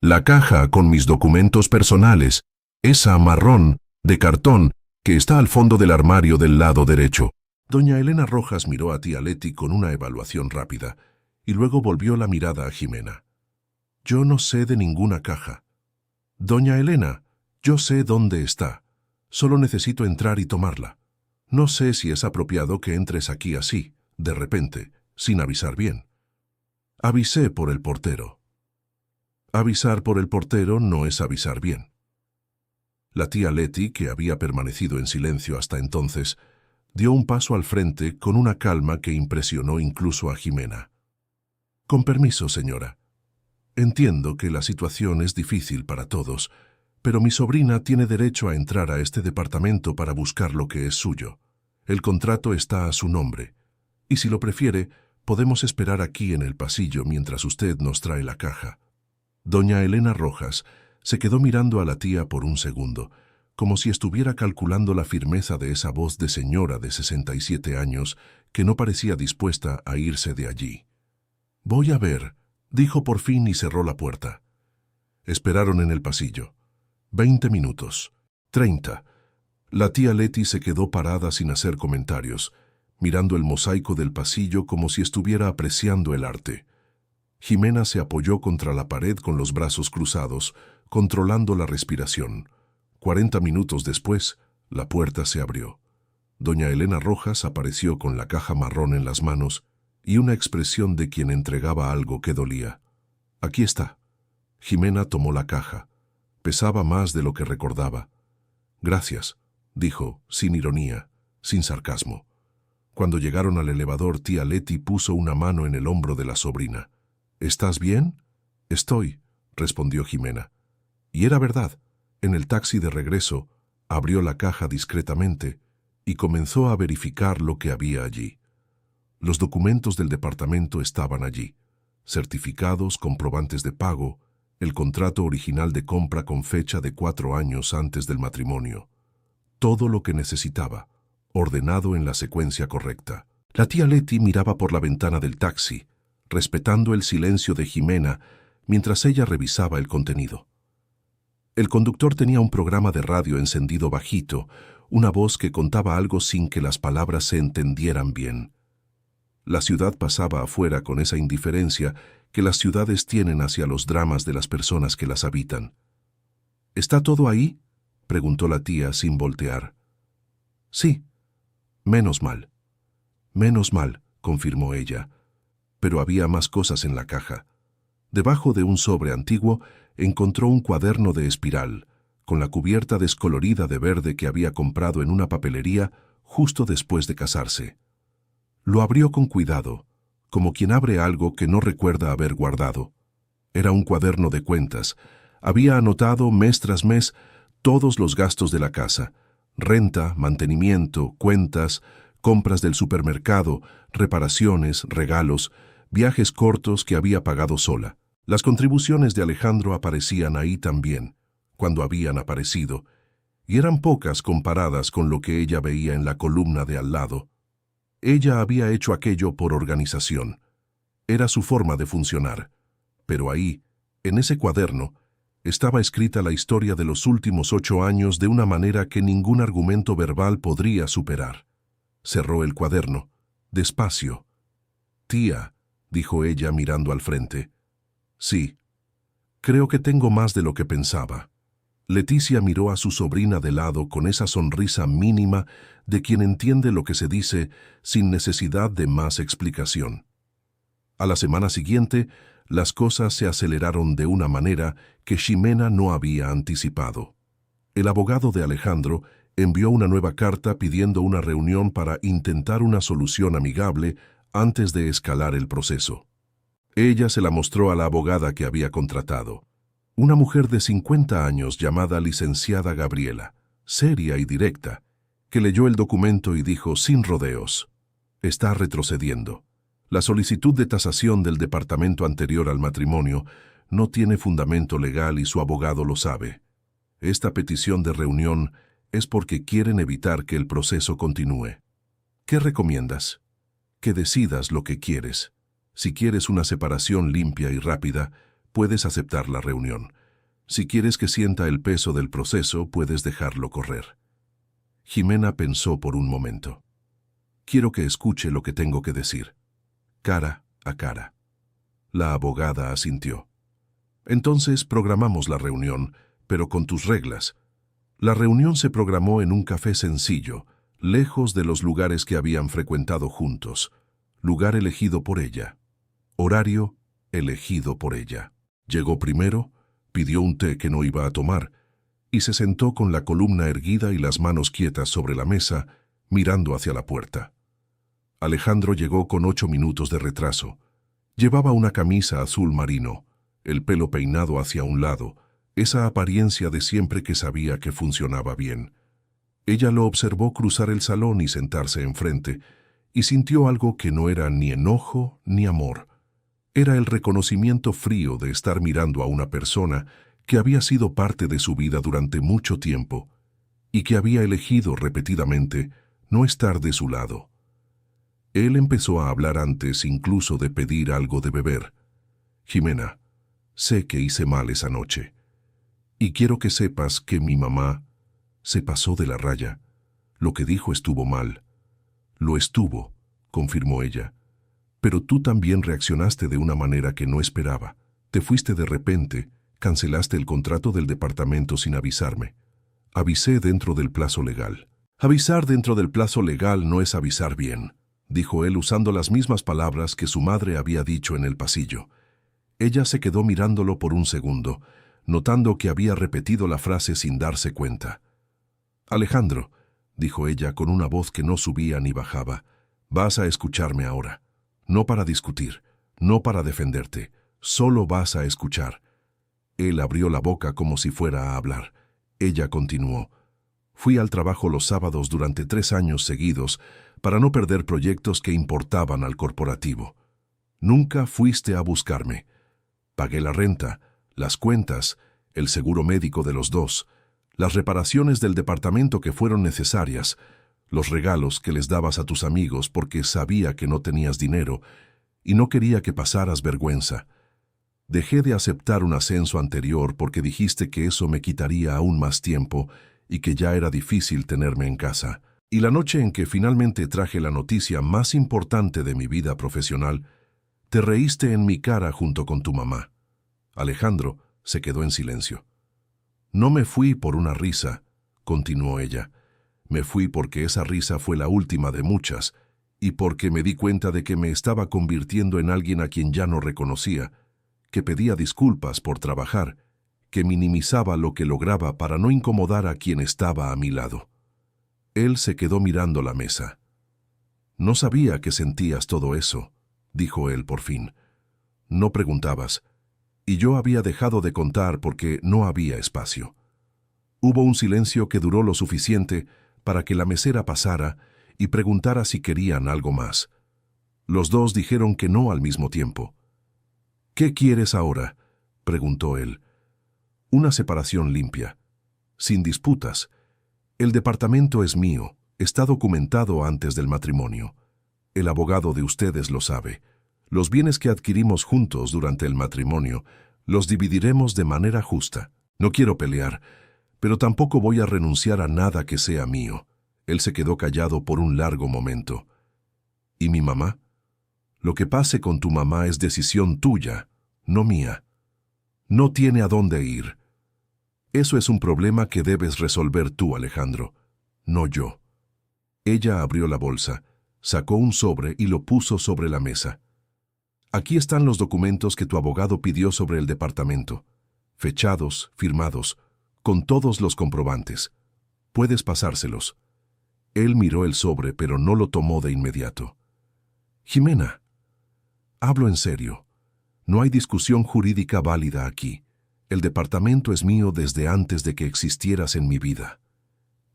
«La caja con mis documentos personales, esa marrón, de cartón, que está al fondo del armario del lado derecho». Doña Elena Rojas miró a tía Leti con una evaluación rápida, y luego volvió la mirada a Jimena. «Yo no sé de ninguna caja». «Doña Elena, yo sé dónde está. Solo necesito entrar y tomarla. No sé si es apropiado que entres aquí así, de repente, sin avisar bien». «Avisé por el portero». «Avisar por el portero no es avisar bien». La tía Leti, que había permanecido en silencio hasta entonces, dio un paso al frente con una calma que impresionó incluso a Jimena. «Con permiso, señora. Entiendo que la situación es difícil para todos, pero mi sobrina tiene derecho a entrar a este departamento para buscar lo que es suyo. El contrato está a su nombre, y si lo prefiere, podemos esperar aquí en el pasillo mientras usted nos trae la caja». Doña Elena Rojas se quedó mirando a la tía por un segundo, como si estuviera calculando la firmeza de esa voz de señora de 67 años que no parecía dispuesta a irse de allí. «Voy a ver», dijo por fin y cerró la puerta. Esperaron en el pasillo. 20 minutos. 30. La tía Leti se quedó parada sin hacer comentarios, mirando el mosaico del pasillo como si estuviera apreciando el arte. Jimena se apoyó contra la pared con los brazos cruzados, controlando la respiración. 40 minutos después, la puerta se abrió. Doña Elena Rojas apareció con la caja marrón en las manos y una expresión de quien entregaba algo que dolía. «Aquí está». Jimena tomó la caja. Pesaba más de lo que recordaba. «Gracias», dijo, sin ironía, sin sarcasmo. Cuando llegaron al elevador, tía Leti puso una mano en el hombro de la sobrina. «¿Estás bien?». Estoy, respondió Jimena. Y era verdad. En el taxi de regreso, abrió la caja discretamente y comenzó a verificar lo que había allí. Los documentos del departamento estaban allí: certificados, comprobantes de pago, el contrato original de compra con fecha de 4 años antes del matrimonio. Todo lo que necesitaba, ordenado en la secuencia correcta. La tía Leti miraba por la ventana del taxi, respetando el silencio de Jimena mientras ella revisaba el contenido. El conductor tenía un programa de radio encendido bajito, una voz que contaba algo sin que las palabras se entendieran bien. La ciudad pasaba afuera con esa indiferencia que las ciudades tienen hacia los dramas de las personas que las habitan. ¿Está todo ahí?, preguntó la tía sin voltear. Sí. Menos mal. Menos mal, confirmó ella. Pero había más cosas en la caja. Debajo de un sobre antiguo encontró un cuaderno de espiral, con la cubierta descolorida de verde que había comprado en una papelería justo después de casarse. Lo abrió con cuidado, como quien abre algo que no recuerda haber guardado. Era un cuaderno de cuentas. Había anotado mes tras mes todos los gastos de la casa: renta, mantenimiento, cuentas, compras del supermercado, reparaciones, regalos, viajes cortos que había pagado sola. Las contribuciones de Alejandro aparecían ahí también, cuando habían aparecido, y eran pocas comparadas con lo que ella veía en la columna de al lado. Ella había hecho aquello por organización. Era su forma de funcionar. Pero ahí, en ese cuaderno, estaba escrita la historia de los últimos 8 años de una manera que ningún argumento verbal podría superar. Cerró el cuaderno, despacio. «Tía», dijo ella mirando al frente. «Sí, creo que tengo más de lo que pensaba». Leticia miró a su sobrina de lado con esa sonrisa mínima de quien entiende lo que se dice sin necesidad de más explicación. A la semana siguiente, las cosas se aceleraron de una manera que Ximena no había anticipado. El abogado de Alejandro envió una nueva carta pidiendo una reunión para intentar una solución amigable antes de escalar el proceso. Ella se la mostró a la abogada que había contratado. Una mujer de 50 años llamada licenciada Gabriela, seria y directa, que leyó el documento y dijo sin rodeos: «Está retrocediendo. La solicitud de tasación del departamento anterior al matrimonio no tiene fundamento legal y su abogado lo sabe. Esta petición de reunión es porque quieren evitar que el proceso continúe. ¿Qué recomiendas? Que decidas lo que quieres. Si quieres una separación limpia y rápida, puedes aceptar la reunión. Si quieres que sienta el peso del proceso, puedes dejarlo correr». Ximena pensó por un momento. «Quiero que escuche lo que tengo que decir, cara a cara». La abogada asintió. «Entonces programamos la reunión, pero con tus reglas». La reunión se programó en un café sencillo, lejos de los lugares que habían frecuentado juntos. Lugar elegido por ella. Horario elegido por ella. Llegó primero, pidió un té que no iba a tomar, y se sentó con la columna erguida y las manos quietas sobre la mesa, mirando hacia la puerta. Alejandro llegó con 8 minutos de retraso. Llevaba una camisa azul marino, el pelo peinado hacia un lado, esa apariencia de siempre que sabía que funcionaba bien. Ella lo observó cruzar el salón y sentarse enfrente, y sintió algo que no era ni enojo ni amor. Era el reconocimiento frío de estar mirando a una persona que había sido parte de su vida durante mucho tiempo y que había elegido repetidamente no estar de su lado. Él empezó a hablar antes incluso de pedir algo de beber. «Ximena, sé que hice mal esa noche. Y quiero que sepas que mi mamá se pasó de la raya. Lo que dijo estuvo mal». «Lo estuvo», confirmó ella. «Pero tú también reaccionaste de una manera que no esperaba. Te fuiste de repente, cancelaste el contrato del departamento sin avisarme. Avisé dentro del plazo legal». «Avisar dentro del plazo legal no es avisar bien», dijo él usando las mismas palabras que su madre había dicho en el pasillo. Ella se quedó mirándolo por un segundo, notando que había repetido la frase sin darse cuenta. «Alejandro», dijo ella con una voz que no subía ni bajaba, «vas a escucharme ahora. No para discutir, no para defenderte, Solo vas a escuchar. Él abrió la boca como si fuera a hablar. Ella continuó. Fui al trabajo los sábados durante 3 años seguidos para no perder proyectos que importaban al corporativo. Nunca fuiste a buscarme. Pagué la renta, las cuentas, el seguro médico de los dos, las reparaciones del departamento que fueron necesarias, los regalos que les dabas a tus amigos porque sabía que no tenías dinero y no quería que pasaras vergüenza. Dejé de aceptar un ascenso anterior porque dijiste que eso me quitaría aún más tiempo y que ya era difícil tenerme en casa. Y la noche en que finalmente traje la noticia más importante de mi vida profesional, te reíste en mi cara junto con tu mamá. Alejandro se quedó en silencio. No me fui por una risa, continuó ella. Me fui porque esa risa fue la última de muchas y porque me di cuenta de que me estaba convirtiendo en alguien a quien ya no reconocía, que pedía disculpas por trabajar, que minimizaba lo que lograba para no incomodar a quien estaba a mi lado. Él se quedó mirando la mesa. No sabía que sentías todo eso, dijo él por fin. No preguntabas, y yo había dejado de contar porque no había espacio. Hubo un silencio que duró lo suficiente para que la mesera pasara y preguntara si querían algo más. Los dos dijeron que no al mismo tiempo. ¿Qué quieres ahora?, preguntó él. Una separación limpia, sin disputas. El departamento es mío, está documentado antes del matrimonio. El abogado de ustedes lo sabe. Los bienes que adquirimos juntos durante el matrimonio los dividiremos de manera justa. No quiero pelear, pero tampoco voy a renunciar a nada que sea mío. Él se quedó callado por un largo momento. ¿Y mi mamá? Lo que pase con tu mamá es decisión tuya, no mía. No tiene a dónde ir. Eso es un problema que debes resolver tú, Alejandro, no yo. Ella abrió la bolsa, sacó un sobre y lo puso sobre la mesa. Aquí están los documentos que tu abogado pidió sobre el departamento, fechados, firmados, con todos los comprobantes. Puedes pasárselos. Él miró el sobre, pero no lo tomó de inmediato. Jimena, hablo en serio. No hay discusión jurídica válida aquí. El departamento es mío desde antes de que existieras en mi vida.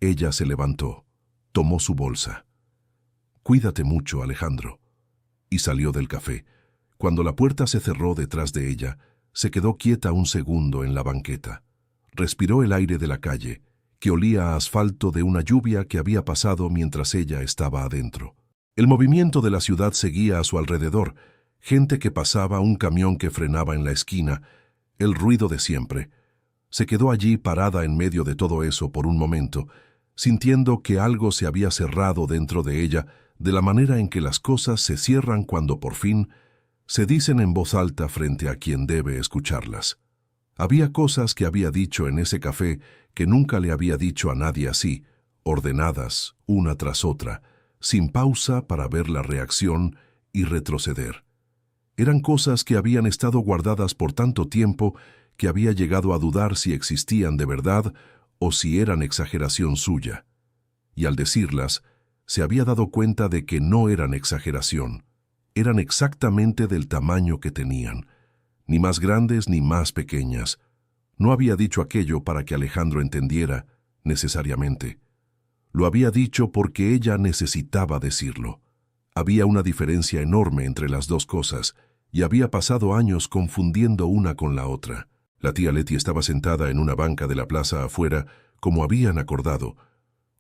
Ella se levantó, tomó su bolsa. Cuídate mucho, Alejandro. Y salió del café. Cuando la puerta se cerró detrás de ella, se quedó quieta un segundo en la banqueta. Respiró el aire de la calle, que olía a asfalto de una lluvia que había pasado mientras ella estaba adentro. El movimiento de la ciudad seguía a su alrededor, gente que pasaba, un camión que frenaba en la esquina, el ruido de siempre. Se quedó allí parada en medio de todo eso por un momento, sintiendo que algo se había cerrado dentro de ella de la manera en que las cosas se cierran cuando por fin se dicen en voz alta frente a quien debe escucharlas. Había cosas que había dicho en ese café que nunca le había dicho a nadie así, ordenadas, una tras otra, sin pausa para ver la reacción y retroceder. Eran cosas que habían estado guardadas por tanto tiempo que había llegado a dudar si existían de verdad o si eran exageración suya. Y al decirlas, se había dado cuenta de que no eran exageración. Eran exactamente del tamaño que tenían, ni más grandes ni más pequeñas. No había dicho aquello para que Alejandro entendiera, necesariamente. Lo había dicho porque ella necesitaba decirlo. Había una diferencia enorme entre las dos cosas, y había pasado años confundiendo una con la otra. La tía Leti estaba sentada en una banca de la plaza afuera, como habían acordado.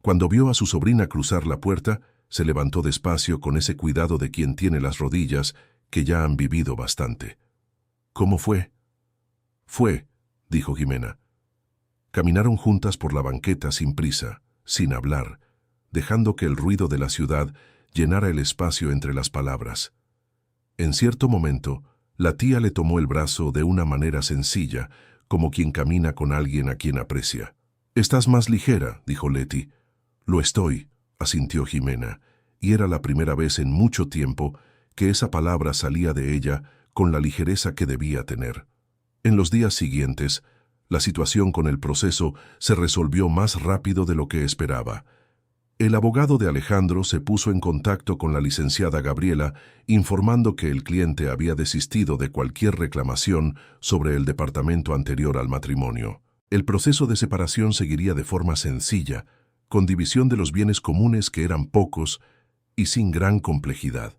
Cuando vio a su sobrina cruzar la puerta, se levantó despacio con ese cuidado de quien tiene las rodillas que ya han vivido bastante. ¿Cómo fue? Fue, dijo Jimena. Caminaron juntas por la banqueta sin prisa, sin hablar, dejando que el ruido de la ciudad llenara el espacio entre las palabras. En cierto momento, la tía le tomó el brazo de una manera sencilla, como quien camina con alguien a quien aprecia. «Estás más ligera», dijo Leti. «Lo estoy», asintió Jimena, y era la primera vez en mucho tiempo que esa palabra salía de ella con la ligereza que debía tener. En los días siguientes, la situación con el proceso se resolvió más rápido de lo que esperaba. El abogado de Alejandro se puso en contacto con la licenciada Gabriela, informando que el cliente había desistido de cualquier reclamación sobre el departamento anterior al matrimonio. El proceso de separación seguiría de forma sencilla, con división de los bienes comunes que eran pocos y sin gran complejidad.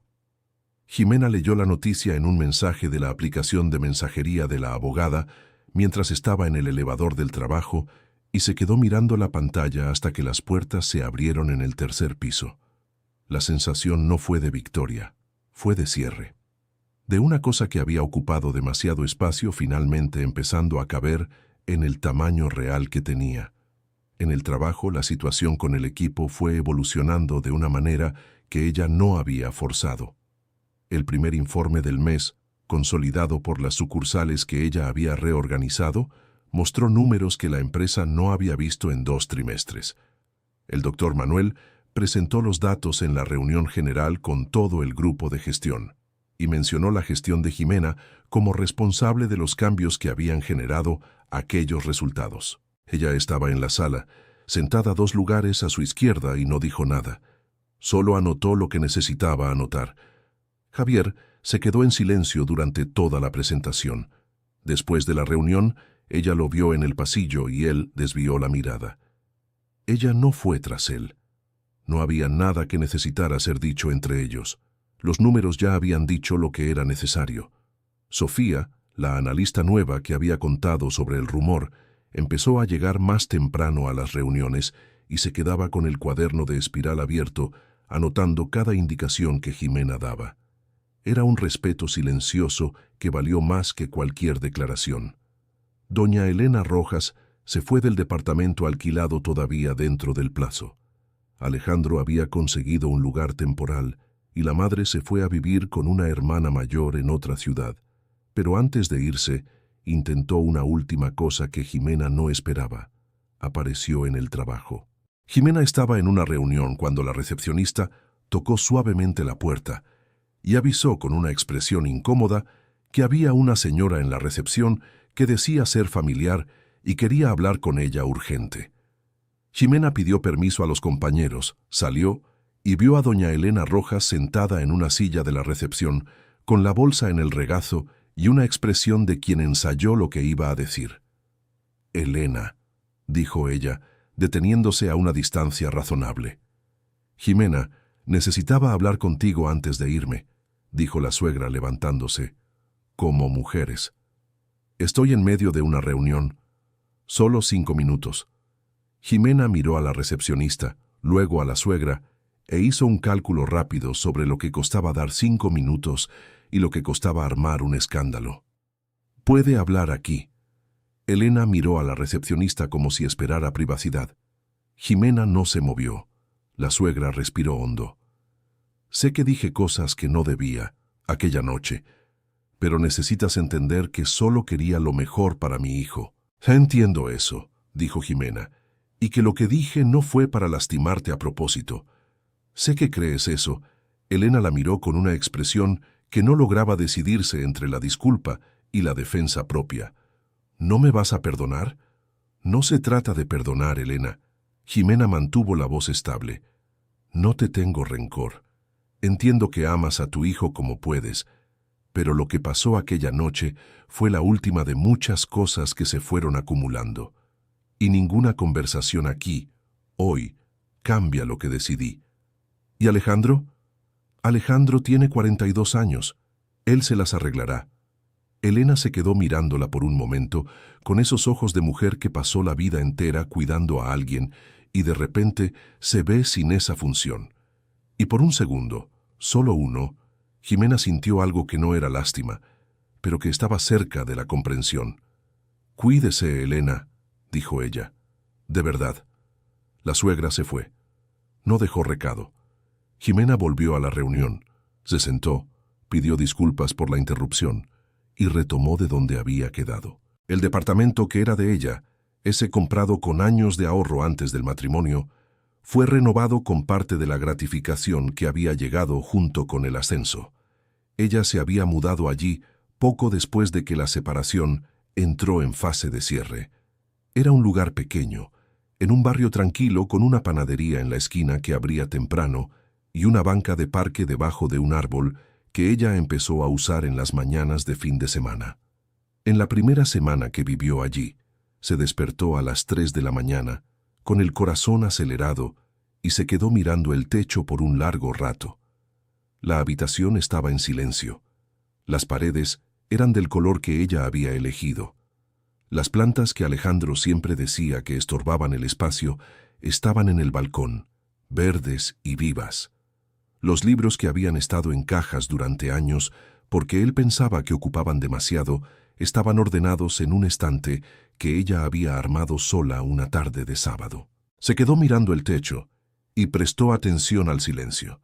Jimena leyó la noticia en un mensaje de la aplicación de mensajería de la abogada mientras estaba en el elevador del trabajo y se quedó mirando la pantalla hasta que las puertas se abrieron en el tercer piso. La sensación no fue de victoria, fue de cierre. De una cosa que había ocupado demasiado espacio finalmente empezando a caber en el tamaño real que tenía. En el trabajo, la situación con el equipo fue evolucionando de una manera que ella no había forzado. El primer informe del mes, consolidado por las sucursales que ella había reorganizado, mostró números que la empresa no había visto en 2 trimestres. El doctor Manuel presentó los datos en la reunión general con todo el grupo de gestión y mencionó la gestión de Jimena como responsable de los cambios que habían generado aquellos resultados. Ella estaba en la sala, sentada 2 lugares a su izquierda y no dijo nada. Solo anotó lo que necesitaba anotar. Javier se quedó en silencio durante toda la presentación. Después de la reunión, ella lo vio en el pasillo y él desvió la mirada. Ella no fue tras él. No había nada que necesitara ser dicho entre ellos. Los números ya habían dicho lo que era necesario. Sofía, la analista nueva que había contado sobre el rumor, empezó a llegar más temprano a las reuniones y se quedaba con el cuaderno de espiral abierto, anotando cada indicación que Jimena daba. Era un respeto silencioso que valió más que cualquier declaración. Doña Elena Rojas se fue del departamento alquilado todavía dentro del plazo. Alejandro había conseguido un lugar temporal y la madre se fue a vivir con una hermana mayor en otra ciudad. Pero antes de irse, intentó una última cosa que Jimena no esperaba. Apareció en el trabajo. Jimena estaba en una reunión cuando la recepcionista tocó suavemente la puerta y avisó con una expresión incómoda que había una señora en la recepción que decía ser familiar y quería hablar con ella urgente. Jimena pidió permiso a los compañeros, salió y vio a doña Elena Rojas sentada en una silla de la recepción, con la bolsa en el regazo y una expresión de quien ensayó lo que iba a decir. «Elena», dijo ella, deteniéndose a una distancia razonable. «Jimena, necesitaba hablar contigo antes de irme», dijo la suegra levantándose. «Como mujeres. Estoy en medio de una reunión. Solo 5 minutos». Jimena miró a la recepcionista, luego a la suegra, e hizo un cálculo rápido sobre lo que costaba dar 5 minutos y lo que costaba armar un escándalo. «Puede hablar aquí». Elena miró a la recepcionista como si esperara privacidad. Jimena no se movió. La suegra respiró hondo. «Sé que dije cosas que no debía aquella noche, pero necesitas entender que solo quería lo mejor para mi hijo». «Entiendo eso», dijo Jimena, «y que lo que dije no fue para lastimarte a propósito. Sé que crees eso». Elena la miró con una expresión que no lograba decidirse entre la disculpa y la defensa propia. «¿No me vas a perdonar?» «No se trata de perdonar, Elena». Jimena mantuvo la voz estable. «No te tengo rencor. Entiendo que amas a tu hijo como puedes, pero lo que pasó aquella noche fue la última de muchas cosas que se fueron acumulando. Y ninguna conversación aquí, hoy, cambia lo que decidí». «¿Y Alejandro?» «Alejandro tiene 42 años. Él se las arreglará». Elena se quedó mirándola por un momento, con esos ojos de mujer que pasó la vida entera cuidando a alguien y de repente se ve sin esa función. Y por un segundo, solo uno, Jimena sintió algo que no era lástima, pero que estaba cerca de la comprensión. «Cuídese, Elena», dijo ella. «De verdad». La suegra se fue. No dejó recado. Jimena volvió a la reunión, se sentó, pidió disculpas por la interrupción y retomó de donde había quedado. El departamento que era de ella, ese comprado con años de ahorro antes del matrimonio, fue renovado con parte de la gratificación que había llegado junto con el ascenso. Ella se había mudado allí poco después de que la separación entró en fase de cierre. Era un lugar pequeño, en un barrio tranquilo con una panadería en la esquina que abría temprano y una banca de parque debajo de un árbol que ella empezó a usar en las mañanas de fin de semana. En la primera semana que vivió allí, se despertó a las 3 de la mañana, con el corazón acelerado, y se quedó mirando el techo por un largo rato. La habitación estaba en silencio. Las paredes eran del color que ella había elegido. Las plantas que Alejandro siempre decía que estorbaban el espacio estaban en el balcón, verdes y vivas. Los libros que habían estado en cajas durante años, porque él pensaba que ocupaban demasiado, estaban ordenados en un estante que ella había armado sola una tarde de sábado. Se quedó mirando el techo y prestó atención al silencio.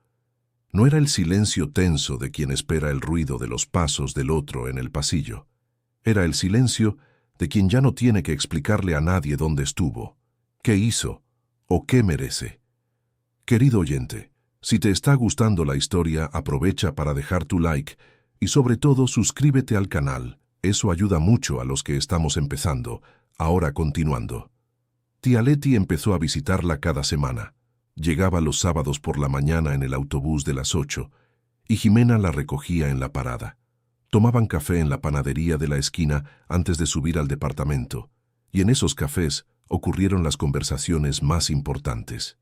No era el silencio tenso de quien espera el ruido de los pasos del otro en el pasillo. Era el silencio de quien ya no tiene que explicarle a nadie dónde estuvo, qué hizo o qué merece. Querido oyente, si te está gustando la historia, aprovecha para dejar tu like y sobre todo suscríbete al canal. Eso ayuda mucho a los que estamos empezando. Ahora continuando. Tía Leti empezó a visitarla cada semana. Llegaba los sábados por la mañana en el autobús de las 8 y Jimena la recogía en la parada. Tomaban café en la panadería de la esquina antes de subir al departamento, y en esos cafés ocurrieron las conversaciones más importantes.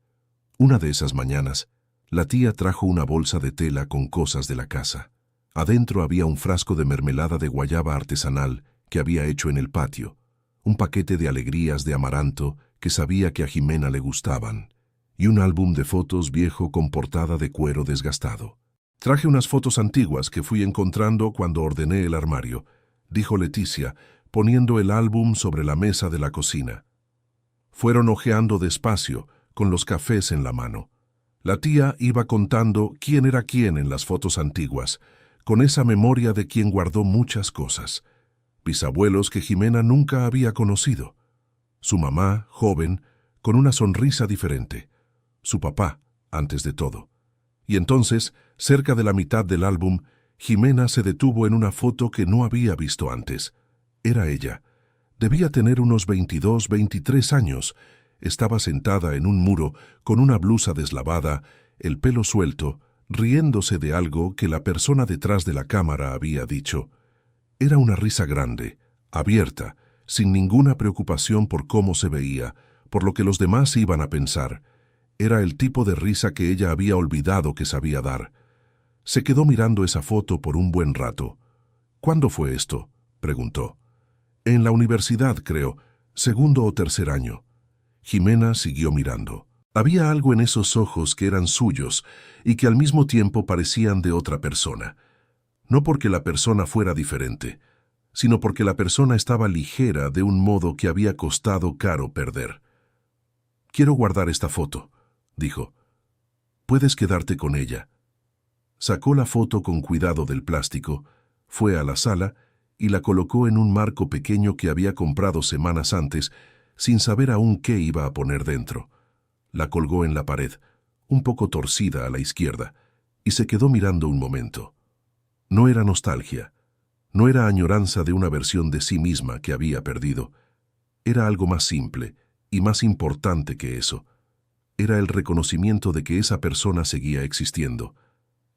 Una de esas mañanas, la tía trajo una bolsa de tela con cosas de la casa. Adentro había un frasco de mermelada de guayaba artesanal que había hecho en el patio, un paquete de alegrías de amaranto que sabía que a Jimena le gustaban, y un álbum de fotos viejo con portada de cuero desgastado. Traje unas fotos antiguas que fui encontrando cuando ordené el armario, dijo Leticia, poniendo el álbum sobre la mesa de la cocina. Fueron hojeando despacio, con los cafés en la mano. La tía iba contando quién era quién en las fotos antiguas, con esa memoria de quien guardó muchas cosas. Bisabuelos que Jimena nunca había conocido. Su mamá, joven, con una sonrisa diferente. Su papá, antes de todo. Y entonces, cerca de la mitad del álbum, Jimena se detuvo en una foto que no había visto antes. Era ella. Debía tener unos 22, 23 años. Estaba sentada en un muro, con una blusa deslavada, el pelo suelto, riéndose de algo que la persona detrás de la cámara había dicho. Era una risa grande, abierta, sin ninguna preocupación por cómo se veía, por lo que los demás iban a pensar. Era el tipo de risa que ella había olvidado que sabía dar. Se quedó mirando esa foto por un buen rato. ¿Cuándo fue esto?, preguntó. En la universidad, creo, segundo o tercer año. Jimena siguió mirando. Había algo en esos ojos que eran suyos y que al mismo tiempo parecían de otra persona. No porque la persona fuera diferente, sino porque la persona estaba ligera de un modo que había costado caro perder. «Quiero guardar esta foto», dijo. «Puedes quedarte con ella». Sacó la foto con cuidado del plástico, fue a la sala y la colocó en un marco pequeño que había comprado semanas antes, sin saber aún qué iba a poner dentro. La colgó en la pared, un poco torcida a la izquierda, y se quedó mirando un momento. No era nostalgia, no era añoranza de una versión de sí misma que había perdido. Era algo más simple y más importante que eso. Era el reconocimiento de que esa persona seguía existiendo,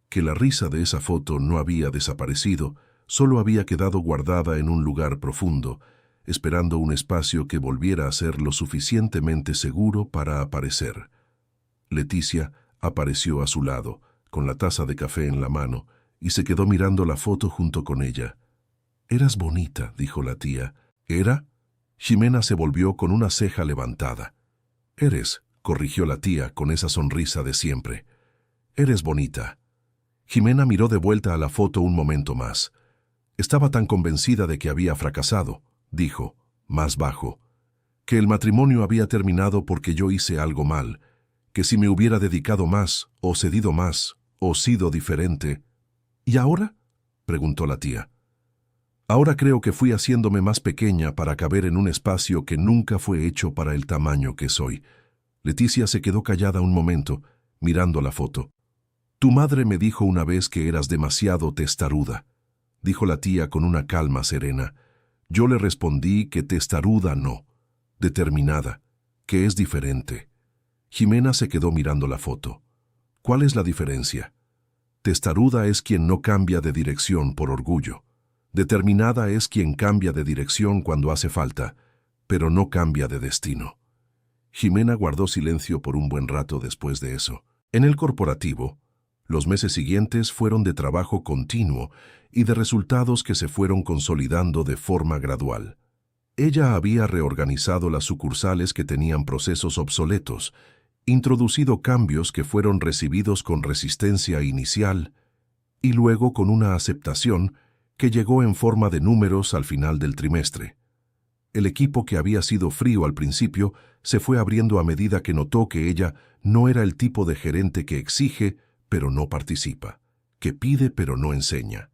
que la risa de esa foto no había desaparecido, solo había quedado guardada en un lugar profundo, esperando un espacio que volviera a ser lo suficientemente seguro para aparecer. Leticia apareció a su lado, con la taza de café en la mano, y se quedó mirando la foto junto con ella. «Eras bonita», dijo la tía. «¿Era?» Jimena se volvió con una ceja levantada. «Eres», corrigió la tía con esa sonrisa de siempre. «Eres bonita». Jimena miró de vuelta a la foto un momento más. Estaba tan convencida de que había fracasado, dijo, más bajo, que el matrimonio había terminado porque yo hice algo mal, que si me hubiera dedicado más, o cedido más, o sido diferente. ¿Y ahora?, preguntó la tía. Ahora creo que fui haciéndome más pequeña para caber en un espacio que nunca fue hecho para el tamaño que soy. Leticia se quedó callada un momento, mirando la foto. Tu madre me dijo una vez que eras demasiado testaruda, dijo la tía con una calma serena. Yo le respondí que testaruda no, determinada, que es diferente. Jimena se quedó mirando la foto. ¿Cuál es la diferencia? Testaruda es quien no cambia de dirección por orgullo. Determinada es quien cambia de dirección cuando hace falta, pero no cambia de destino. Jimena guardó silencio por un buen rato después de eso. En el corporativo, los meses siguientes fueron de trabajo continuo y de resultados que se fueron consolidando de forma gradual. Ella había reorganizado las sucursales que tenían procesos obsoletos, introducido cambios que fueron recibidos con resistencia inicial y luego con una aceptación que llegó en forma de números al final del trimestre. El equipo que había sido frío al principio se fue abriendo a medida que notó que ella no era el tipo de gerente que exige pero no participa, que pide pero no enseña.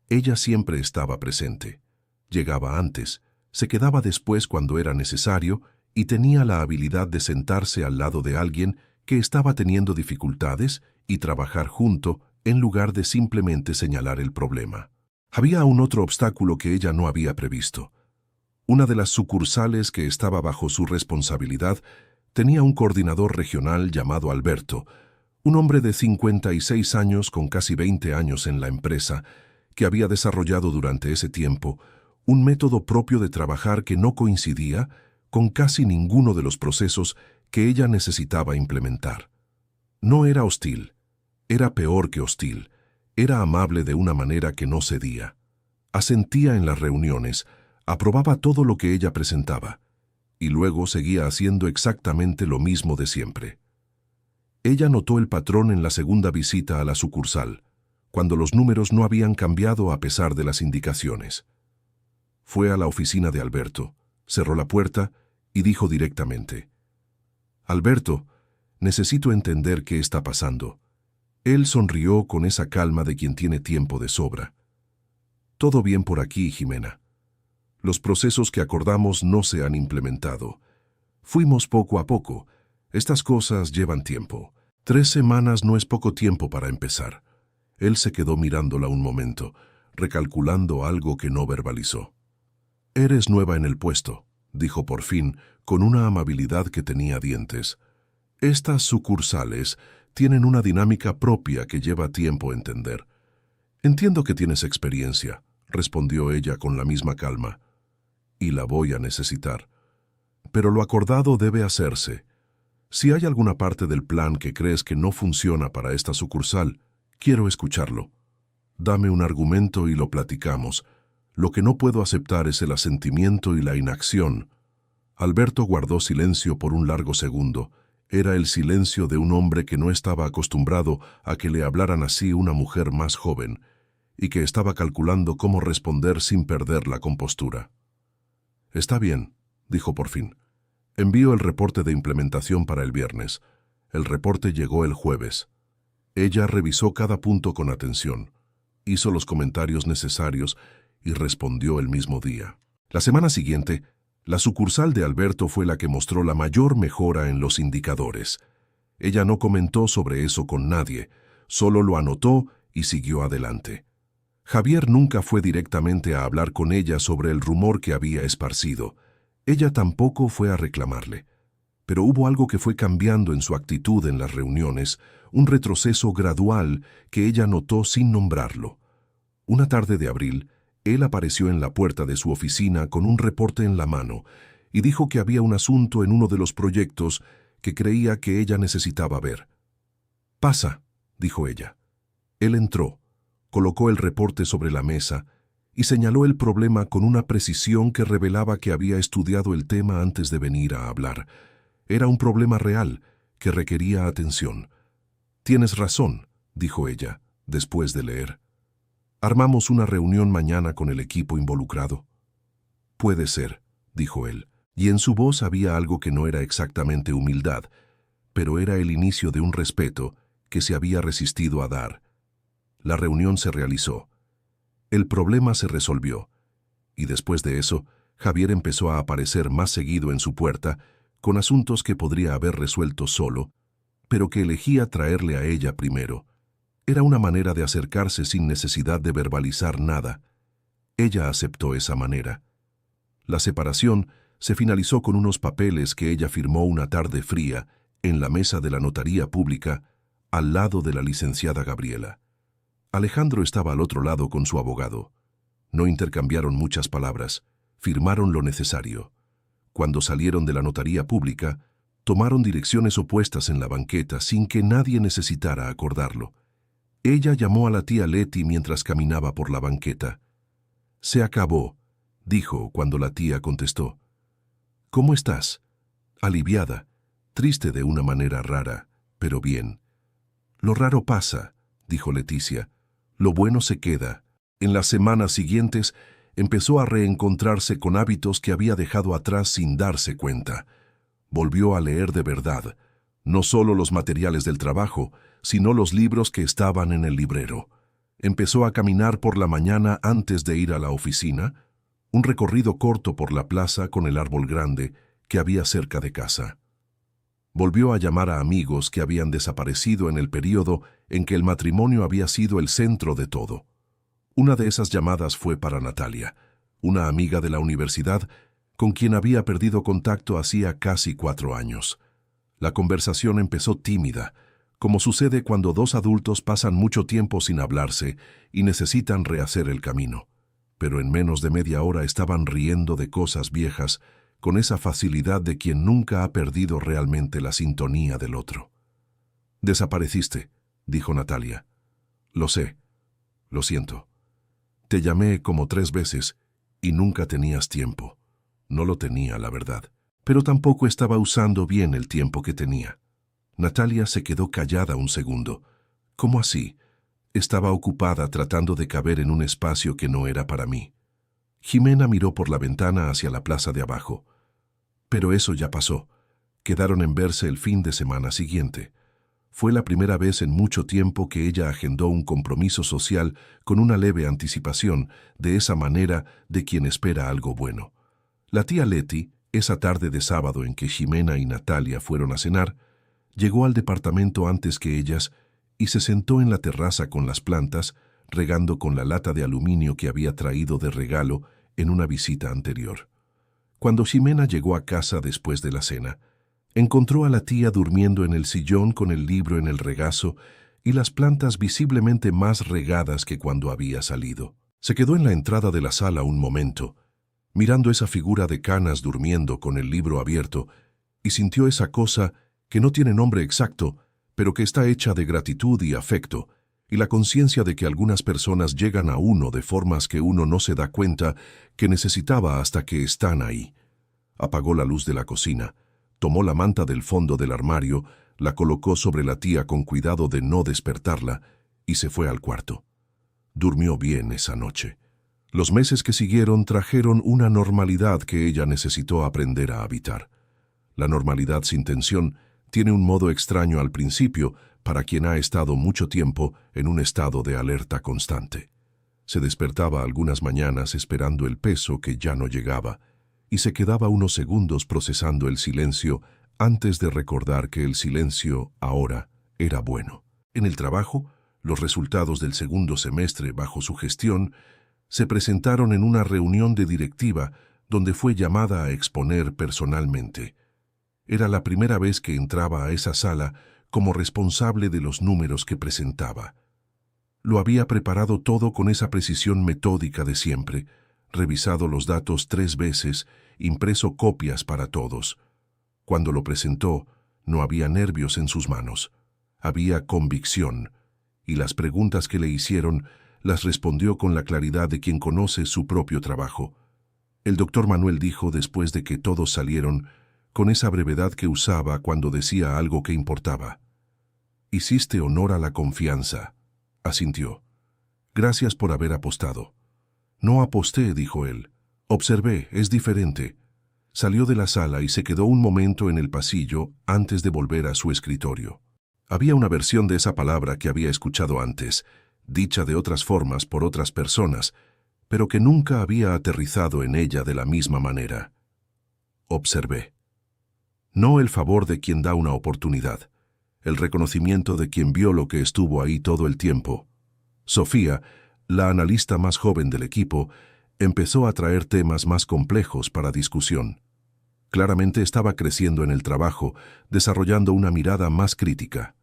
Ella siempre estaba presente. Llegaba antes, se quedaba después cuando era necesario y tenía la habilidad de sentarse al lado de alguien que estaba teniendo dificultades y trabajar junto en lugar de simplemente señalar el problema. Había un otro obstáculo que ella no había previsto. Una de las sucursales que estaba bajo su responsabilidad tenía un coordinador regional llamado Alberto, un hombre de 56 años con casi 20 años en la empresa, que había desarrollado durante ese tiempo un método propio de trabajar que no coincidía con casi ninguno de los procesos que ella necesitaba implementar. No era hostil, era peor que hostil, era amable de una manera que no cedía. Asentía en las reuniones, aprobaba todo lo que ella presentaba, y luego seguía haciendo exactamente lo mismo de siempre. Ella notó el patrón en la segunda visita a la sucursal, cuando los números no habían cambiado a pesar de las indicaciones. Fue a la oficina de Alberto, cerró la puerta y dijo directamente: «Alberto, necesito entender qué está pasando». Él sonrió con esa calma de quien tiene tiempo de sobra. «Todo bien por aquí, Jimena. Los procesos que acordamos no se han implementado. Fuimos poco a poco. Estas cosas llevan tiempo. 3 semanas no es poco tiempo para empezar». Él se quedó mirándola un momento, recalculando algo que no verbalizó. «Eres nueva en el puesto», dijo por fin, con una amabilidad que tenía dientes. «Estas sucursales tienen una dinámica propia que lleva tiempo entender». «Entiendo que tienes experiencia», respondió ella con la misma calma. «Y la voy a necesitar. Pero lo acordado debe hacerse. Si hay alguna parte del plan que crees que no funciona para esta sucursal, quiero escucharlo. Dame un argumento y lo platicamos. Lo que no puedo aceptar es el asentimiento y la inacción». Alberto guardó silencio por un largo segundo. Era el silencio de un hombre que no estaba acostumbrado a que le hablaran así una mujer más joven, y que estaba calculando cómo responder sin perder la compostura. «Está bien», dijo por fin. «Envío el reporte de implementación para el viernes». El reporte llegó el jueves. Ella revisó cada punto con atención, hizo los comentarios necesarios y respondió el mismo día. La semana siguiente, la sucursal de Alberto fue la que mostró la mayor mejora en los indicadores. Ella no comentó sobre eso con nadie, solo lo anotó y siguió adelante. Javier nunca fue directamente a hablar con ella sobre el rumor que había esparcido. Ella tampoco fue a reclamarle. Pero hubo algo que fue cambiando en su actitud en las reuniones, un retroceso gradual que ella notó sin nombrarlo. Una tarde de abril, él apareció en la puerta de su oficina con un reporte en la mano y dijo que había un asunto en uno de los proyectos que creía que ella necesitaba ver. «Pasa», dijo ella. Él entró, colocó el reporte sobre la mesa y señaló el problema con una precisión que revelaba que había estudiado el tema antes de venir a hablar. Era un problema real que requería atención. «Tienes razón», dijo ella, después de leer. «¿Armamos una reunión mañana con el equipo involucrado?» «Puede ser», dijo él, y en su voz había algo que no era exactamente humildad, pero era el inicio de un respeto que se había resistido a dar. La reunión se realizó. El problema se resolvió, y después de eso, Javier empezó a aparecer más seguido en su puerta, con asuntos que podría haber resuelto solo, pero que elegía traerle a ella primero. Era una manera de acercarse sin necesidad de verbalizar nada. Ella aceptó esa manera. La separación se finalizó con unos papeles que ella firmó una tarde fría en la mesa de la notaría pública al lado de la licenciada Gabriela. Alejandro estaba al otro lado con su abogado. No intercambiaron muchas palabras, firmaron lo necesario. Cuando salieron de la notaría pública, tomaron direcciones opuestas en la banqueta sin que nadie necesitara acordarlo. Ella llamó a la tía Leti mientras caminaba por la banqueta. «Se acabó», dijo cuando la tía contestó. «¿Cómo estás?» «Aliviada, triste de una manera rara, pero bien». «Lo raro pasa», dijo Leticia. «Lo bueno se queda». En las semanas siguientes empezó a reencontrarse con hábitos que había dejado atrás sin darse cuenta. Volvió a leer de verdad, no solo los materiales del trabajo, sino los libros que estaban en el librero. Empezó a caminar por la mañana antes de ir a la oficina, un recorrido corto por la plaza con el árbol grande que había cerca de casa. Volvió a llamar a amigos que habían desaparecido en el período en que el matrimonio había sido el centro de todo. Una de esas llamadas fue para Natalia, una amiga de la universidad con quien había perdido contacto hacía casi 4 años. La conversación empezó tímida, como sucede cuando dos adultos pasan mucho tiempo sin hablarse y necesitan rehacer el camino. Pero en menos de media hora estaban riendo de cosas viejas, con esa facilidad de quien nunca ha perdido realmente la sintonía del otro. «Desapareciste», dijo Natalia. «Lo sé. Lo siento. Te llamé como 3 veces y nunca tenías tiempo». No lo tenía, la verdad, pero tampoco estaba usando bien el tiempo que tenía. Natalia se quedó callada un segundo. ¿Cómo así? Estaba ocupada tratando de caber en un espacio que no era para mí. Jimena miró por la ventana hacia la plaza de abajo. Pero eso ya pasó. Quedaron en verse el fin de semana siguiente. Fue la primera vez en mucho tiempo que ella agendó un compromiso social con una leve anticipación, de esa manera de quien espera algo bueno. La tía Leti, esa tarde de sábado en que Jimena y Natalia fueron a cenar, llegó al departamento antes que ellas y se sentó en la terraza con las plantas, regando con la lata de aluminio que había traído de regalo en una visita anterior. Cuando Jimena llegó a casa después de la cena, encontró a la tía durmiendo en el sillón con el libro en el regazo y las plantas visiblemente más regadas que cuando había salido. Se quedó en la entrada de la sala un momento, mirando esa figura de canas durmiendo con el libro abierto, y sintió esa cosa que no tiene nombre exacto, pero que está hecha de gratitud y afecto, y la conciencia de que algunas personas llegan a uno de formas que uno no se da cuenta que necesitaba hasta que están ahí. Apagó la luz de la cocina, tomó la manta del fondo del armario, la colocó sobre la tía con cuidado de no despertarla, y se fue al cuarto. Durmió bien esa noche. Los meses que siguieron trajeron una normalidad que ella necesitó aprender a habitar. La normalidad sin tensión tiene un modo extraño al principio para quien ha estado mucho tiempo en un estado de alerta constante. Se despertaba algunas mañanas esperando el peso que ya no llegaba y se quedaba unos segundos procesando el silencio antes de recordar que el silencio ahora era bueno. En el trabajo, los resultados del segundo semestre bajo su gestión se presentaron en una reunión de directiva donde fue llamada a exponer personalmente. Era la primera vez que entraba a esa sala como responsable de los números que presentaba. Lo había preparado todo con esa precisión metódica de siempre, revisado los datos 3 veces, impreso copias para todos. Cuando lo presentó, no había nervios en sus manos. Había convicción, y las preguntas que le hicieron las respondió con la claridad de quien conoce su propio trabajo. El doctor Manuel dijo, después de que todos salieron, con esa brevedad que usaba cuando decía algo que importaba: «Hiciste honor a la confianza», asintió. «Gracias por haber apostado». «No aposté», dijo él. «Observé, es diferente». Salió de la sala y se quedó un momento en el pasillo antes de volver a su escritorio. Había una versión de esa palabra que había escuchado antes, dicha de otras formas por otras personas, pero que nunca había aterrizado en ella de la misma manera. Observé. No el favor de quien da una oportunidad, el reconocimiento de quien vio lo que estuvo ahí todo el tiempo. Sofía, la analista más joven del equipo, empezó a traer temas más complejos para discusión. Claramente estaba creciendo en el trabajo, desarrollando una mirada más crítica.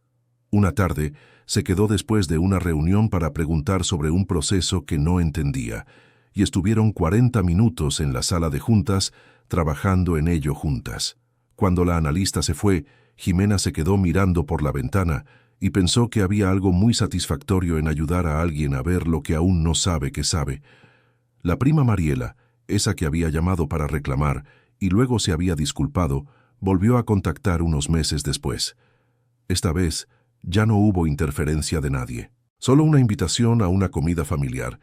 Una tarde, se quedó después de una reunión para preguntar sobre un proceso que no entendía, y estuvieron 40 minutos en la sala de juntas, trabajando en ello juntas. Cuando la analista se fue, Jimena se quedó mirando por la ventana y pensó que había algo muy satisfactorio en ayudar a alguien a ver lo que aún no sabe que sabe. La prima Mariela, esa que había llamado para reclamar y luego se había disculpado, volvió a contactar unos meses después. Esta vez, ya no hubo interferencia de nadie, solo una invitación a una comida familiar,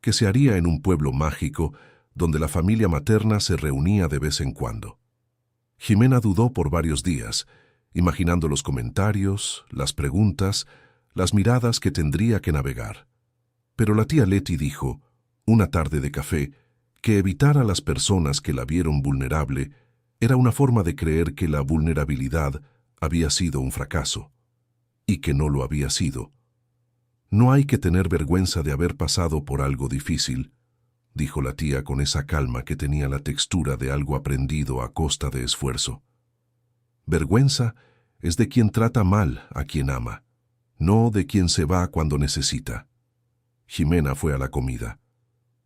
que se haría en un pueblo mágico, donde la familia materna se reunía de vez en cuando. Jimena dudó por varios días, imaginando los comentarios, las preguntas, las miradas que tendría que navegar. Pero la tía Leti dijo, una tarde de café, que evitar a las personas que la vieron vulnerable era una forma de creer que la vulnerabilidad había sido un fracaso, y que no lo había sido. No hay que tener vergüenza de haber pasado por algo difícil, dijo la tía con esa calma que tenía la textura de algo aprendido a costa de esfuerzo. Vergüenza es de quien trata mal a quien ama, no de quien se va cuando necesita. Jimena fue a la comida.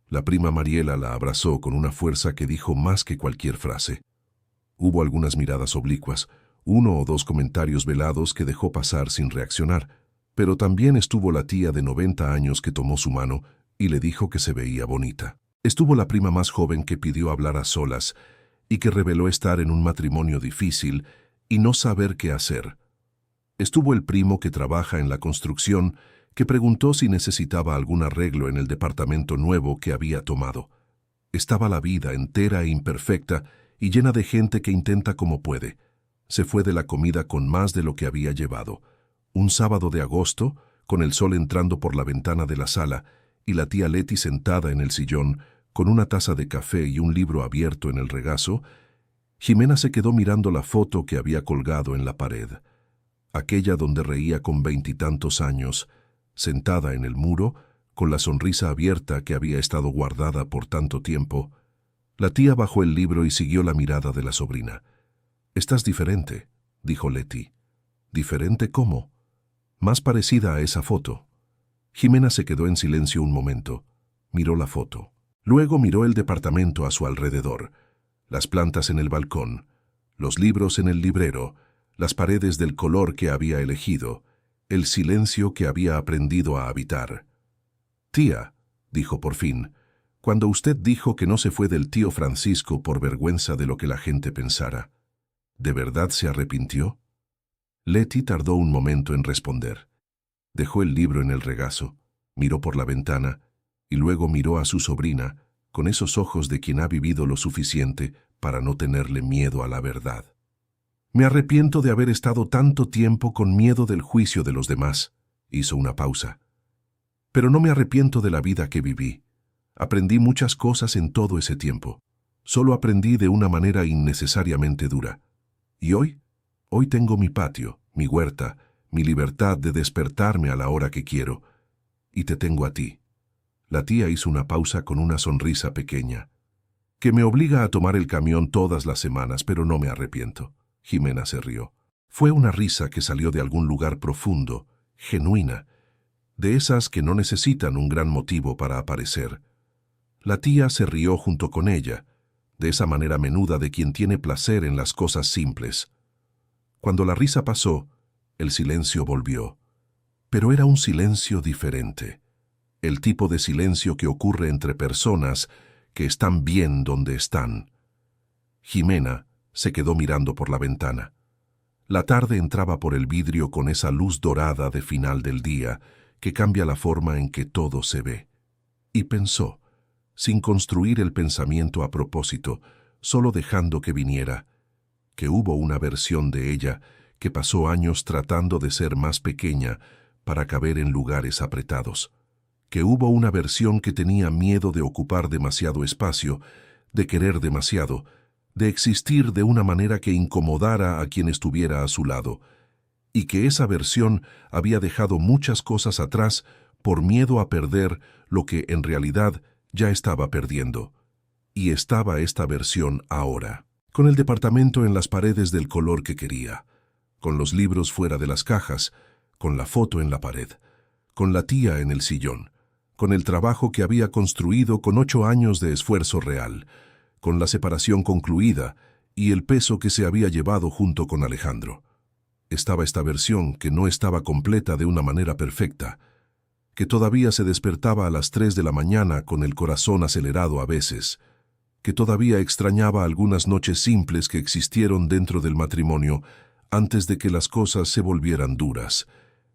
La prima Mariela la abrazó con una fuerza que dijo más que cualquier frase. Hubo algunas miradas oblicuas, 1 o 2 comentarios velados que dejó pasar sin reaccionar, pero también estuvo la tía de 90 años que tomó su mano y le dijo que se veía bonita. Estuvo la prima más joven que pidió hablar a solas y que reveló estar en un matrimonio difícil y no saber qué hacer. Estuvo el primo que trabaja en la construcción, que preguntó si necesitaba algún arreglo en el departamento nuevo que había tomado. Estaba la vida entera e imperfecta y llena de gente que intenta como puede. Se fue de la comida con más de lo que había llevado. Un sábado de agosto, con el sol entrando por la ventana de la sala y la tía Leti sentada en el sillón, con una taza de café y un libro abierto en el regazo, Jimena se quedó mirando la foto que había colgado en la pared. Aquella donde reía con 20 y tantos años, sentada en el muro, con la sonrisa abierta que había estado guardada por tanto tiempo. La tía bajó el libro y siguió la mirada de la sobrina. «Estás diferente», dijo Leti. «¿Diferente cómo?» «Más parecida a esa foto». Jimena se quedó en silencio un momento. Miró la foto. Luego miró el departamento a su alrededor. Las plantas en el balcón, los libros en el librero, las paredes del color que había elegido, el silencio que había aprendido a habitar. «Tía», dijo por fin, «cuando usted dijo que no se fue del tío Francisco por vergüenza de lo que la gente pensara, ¿de verdad se arrepintió?» Leti tardó un momento en responder. Dejó el libro en el regazo, miró por la ventana y luego miró a su sobrina con esos ojos de quien ha vivido lo suficiente para no tenerle miedo a la verdad. «Me arrepiento de haber estado tanto tiempo con miedo del juicio de los demás», hizo una pausa. «Pero no me arrepiento de la vida que viví. Aprendí muchas cosas en todo ese tiempo. Solo aprendí de una manera innecesariamente dura. Y hoy tengo mi patio, mi huerta, mi libertad de despertarme a la hora que quiero. Y te tengo a ti». La tía hizo una pausa con una sonrisa pequeña. «Que me obliga a tomar el camión todas las semanas, pero no me arrepiento». Jimena se rió. Fue una risa que salió de algún lugar profundo, genuina, de esas que no necesitan un gran motivo para aparecer. La tía se rió junto con ella, de esa manera menuda de quien tiene placer en las cosas simples. Cuando la risa pasó, el silencio volvió. Pero era un silencio diferente, el tipo de silencio que ocurre entre personas que están bien donde están. Jimena se quedó mirando por la ventana. La tarde entraba por el vidrio con esa luz dorada de final del día que cambia la forma en que todo se ve. Y pensó, sin construir el pensamiento a propósito, solo dejando que viniera, que hubo una versión de ella que pasó años tratando de ser más pequeña para caber en lugares apretados, que hubo una versión que tenía miedo de ocupar demasiado espacio, de querer demasiado, de existir de una manera que incomodara a quien estuviera a su lado, y que esa versión había dejado muchas cosas atrás por miedo a perder lo que en realidad ya estaba perdiendo. Y estaba esta versión ahora. con el departamento en las paredes del color que quería, con los libros fuera de las cajas, con la foto en la pared, con la tía en el sillón, con el trabajo que había construido con 8 años de esfuerzo real, con la separación concluida y el peso que se había llevado junto con Alejandro. Estaba esta versión que no estaba completa de una manera perfecta, que todavía se despertaba a las 3 de la mañana con el corazón acelerado a veces, que todavía extrañaba algunas noches simples que existieron dentro del matrimonio antes de que las cosas se volvieran duras,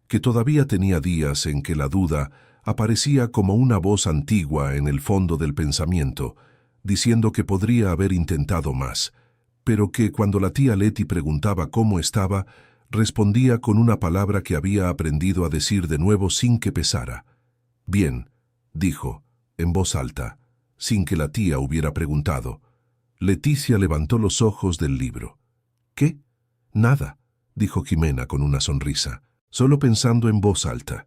que todavía tenía días en que la duda aparecía como una voz antigua en el fondo del pensamiento, diciendo que podría haber intentado más, pero que cuando la tía Leti preguntaba cómo estaba, respondía con una palabra que había aprendido a decir de nuevo sin que pesara. «Bien», dijo, en voz alta, sin que la tía hubiera preguntado. Leticia levantó los ojos del libro. «¿Qué? Nada», dijo Jimena con una sonrisa, solo pensando en voz alta.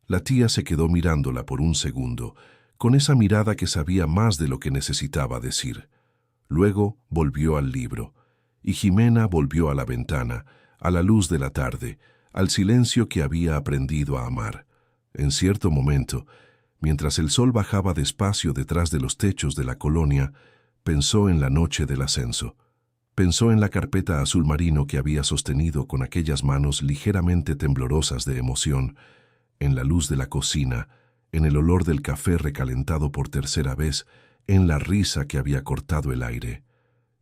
La tía se quedó mirándola por un segundo, con esa mirada que sabía más de lo que necesitaba decir. Luego volvió al libro, y Jimena volvió a la ventana, a la luz de la tarde, al silencio que había aprendido a amar. En cierto momento, mientras el sol bajaba despacio detrás de los techos de la colonia, pensó en la noche del ascenso. Pensó en la carpeta azul marino que había sostenido con aquellas manos ligeramente temblorosas de emoción, en la luz de la cocina, en el olor del café recalentado por tercera vez, en la risa que había cortado el aire.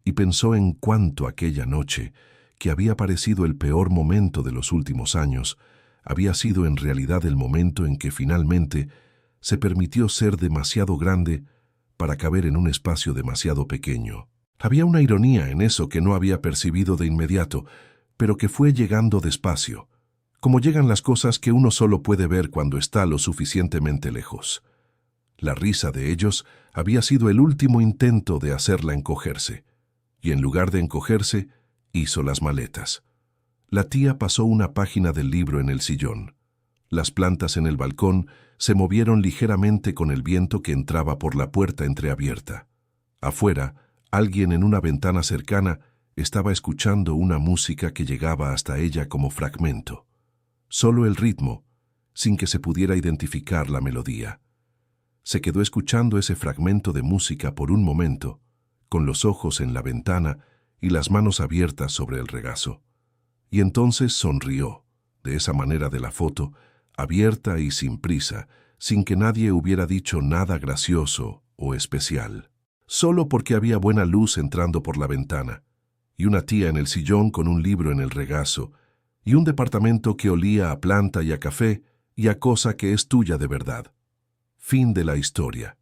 Y pensó en cuánto aquella noche, que había parecido el peor momento de los últimos años, había sido en realidad el momento en que finalmente se permitió ser demasiado grande para caber en un espacio demasiado pequeño. Había una ironía en eso que no había percibido de inmediato, pero que fue llegando despacio, como llegan las cosas que uno solo puede ver cuando está lo suficientemente lejos. La risa de ellos había sido el último intento de hacerla encogerse, y en lugar de encogerse, hizo las maletas. La tía pasó una página del libro en el sillón. Las plantas en el balcón se movieron ligeramente con el viento que entraba por la puerta entreabierta. Afuera, alguien en una ventana cercana estaba escuchando una música que llegaba hasta ella como fragmento. Solo el ritmo, sin que se pudiera identificar la melodía. Se quedó escuchando ese fragmento de música por un momento, con los ojos en la ventana y las manos abiertas sobre el regazo. Y entonces sonrió, de esa manera de la foto, abierta y sin prisa, sin que nadie hubiera dicho nada gracioso o especial. Solo porque había buena luz entrando por la ventana, y una tía en el sillón con un libro en el regazo, y un departamento que olía a planta y a café y a cosa que es tuya de verdad. Fin de la historia.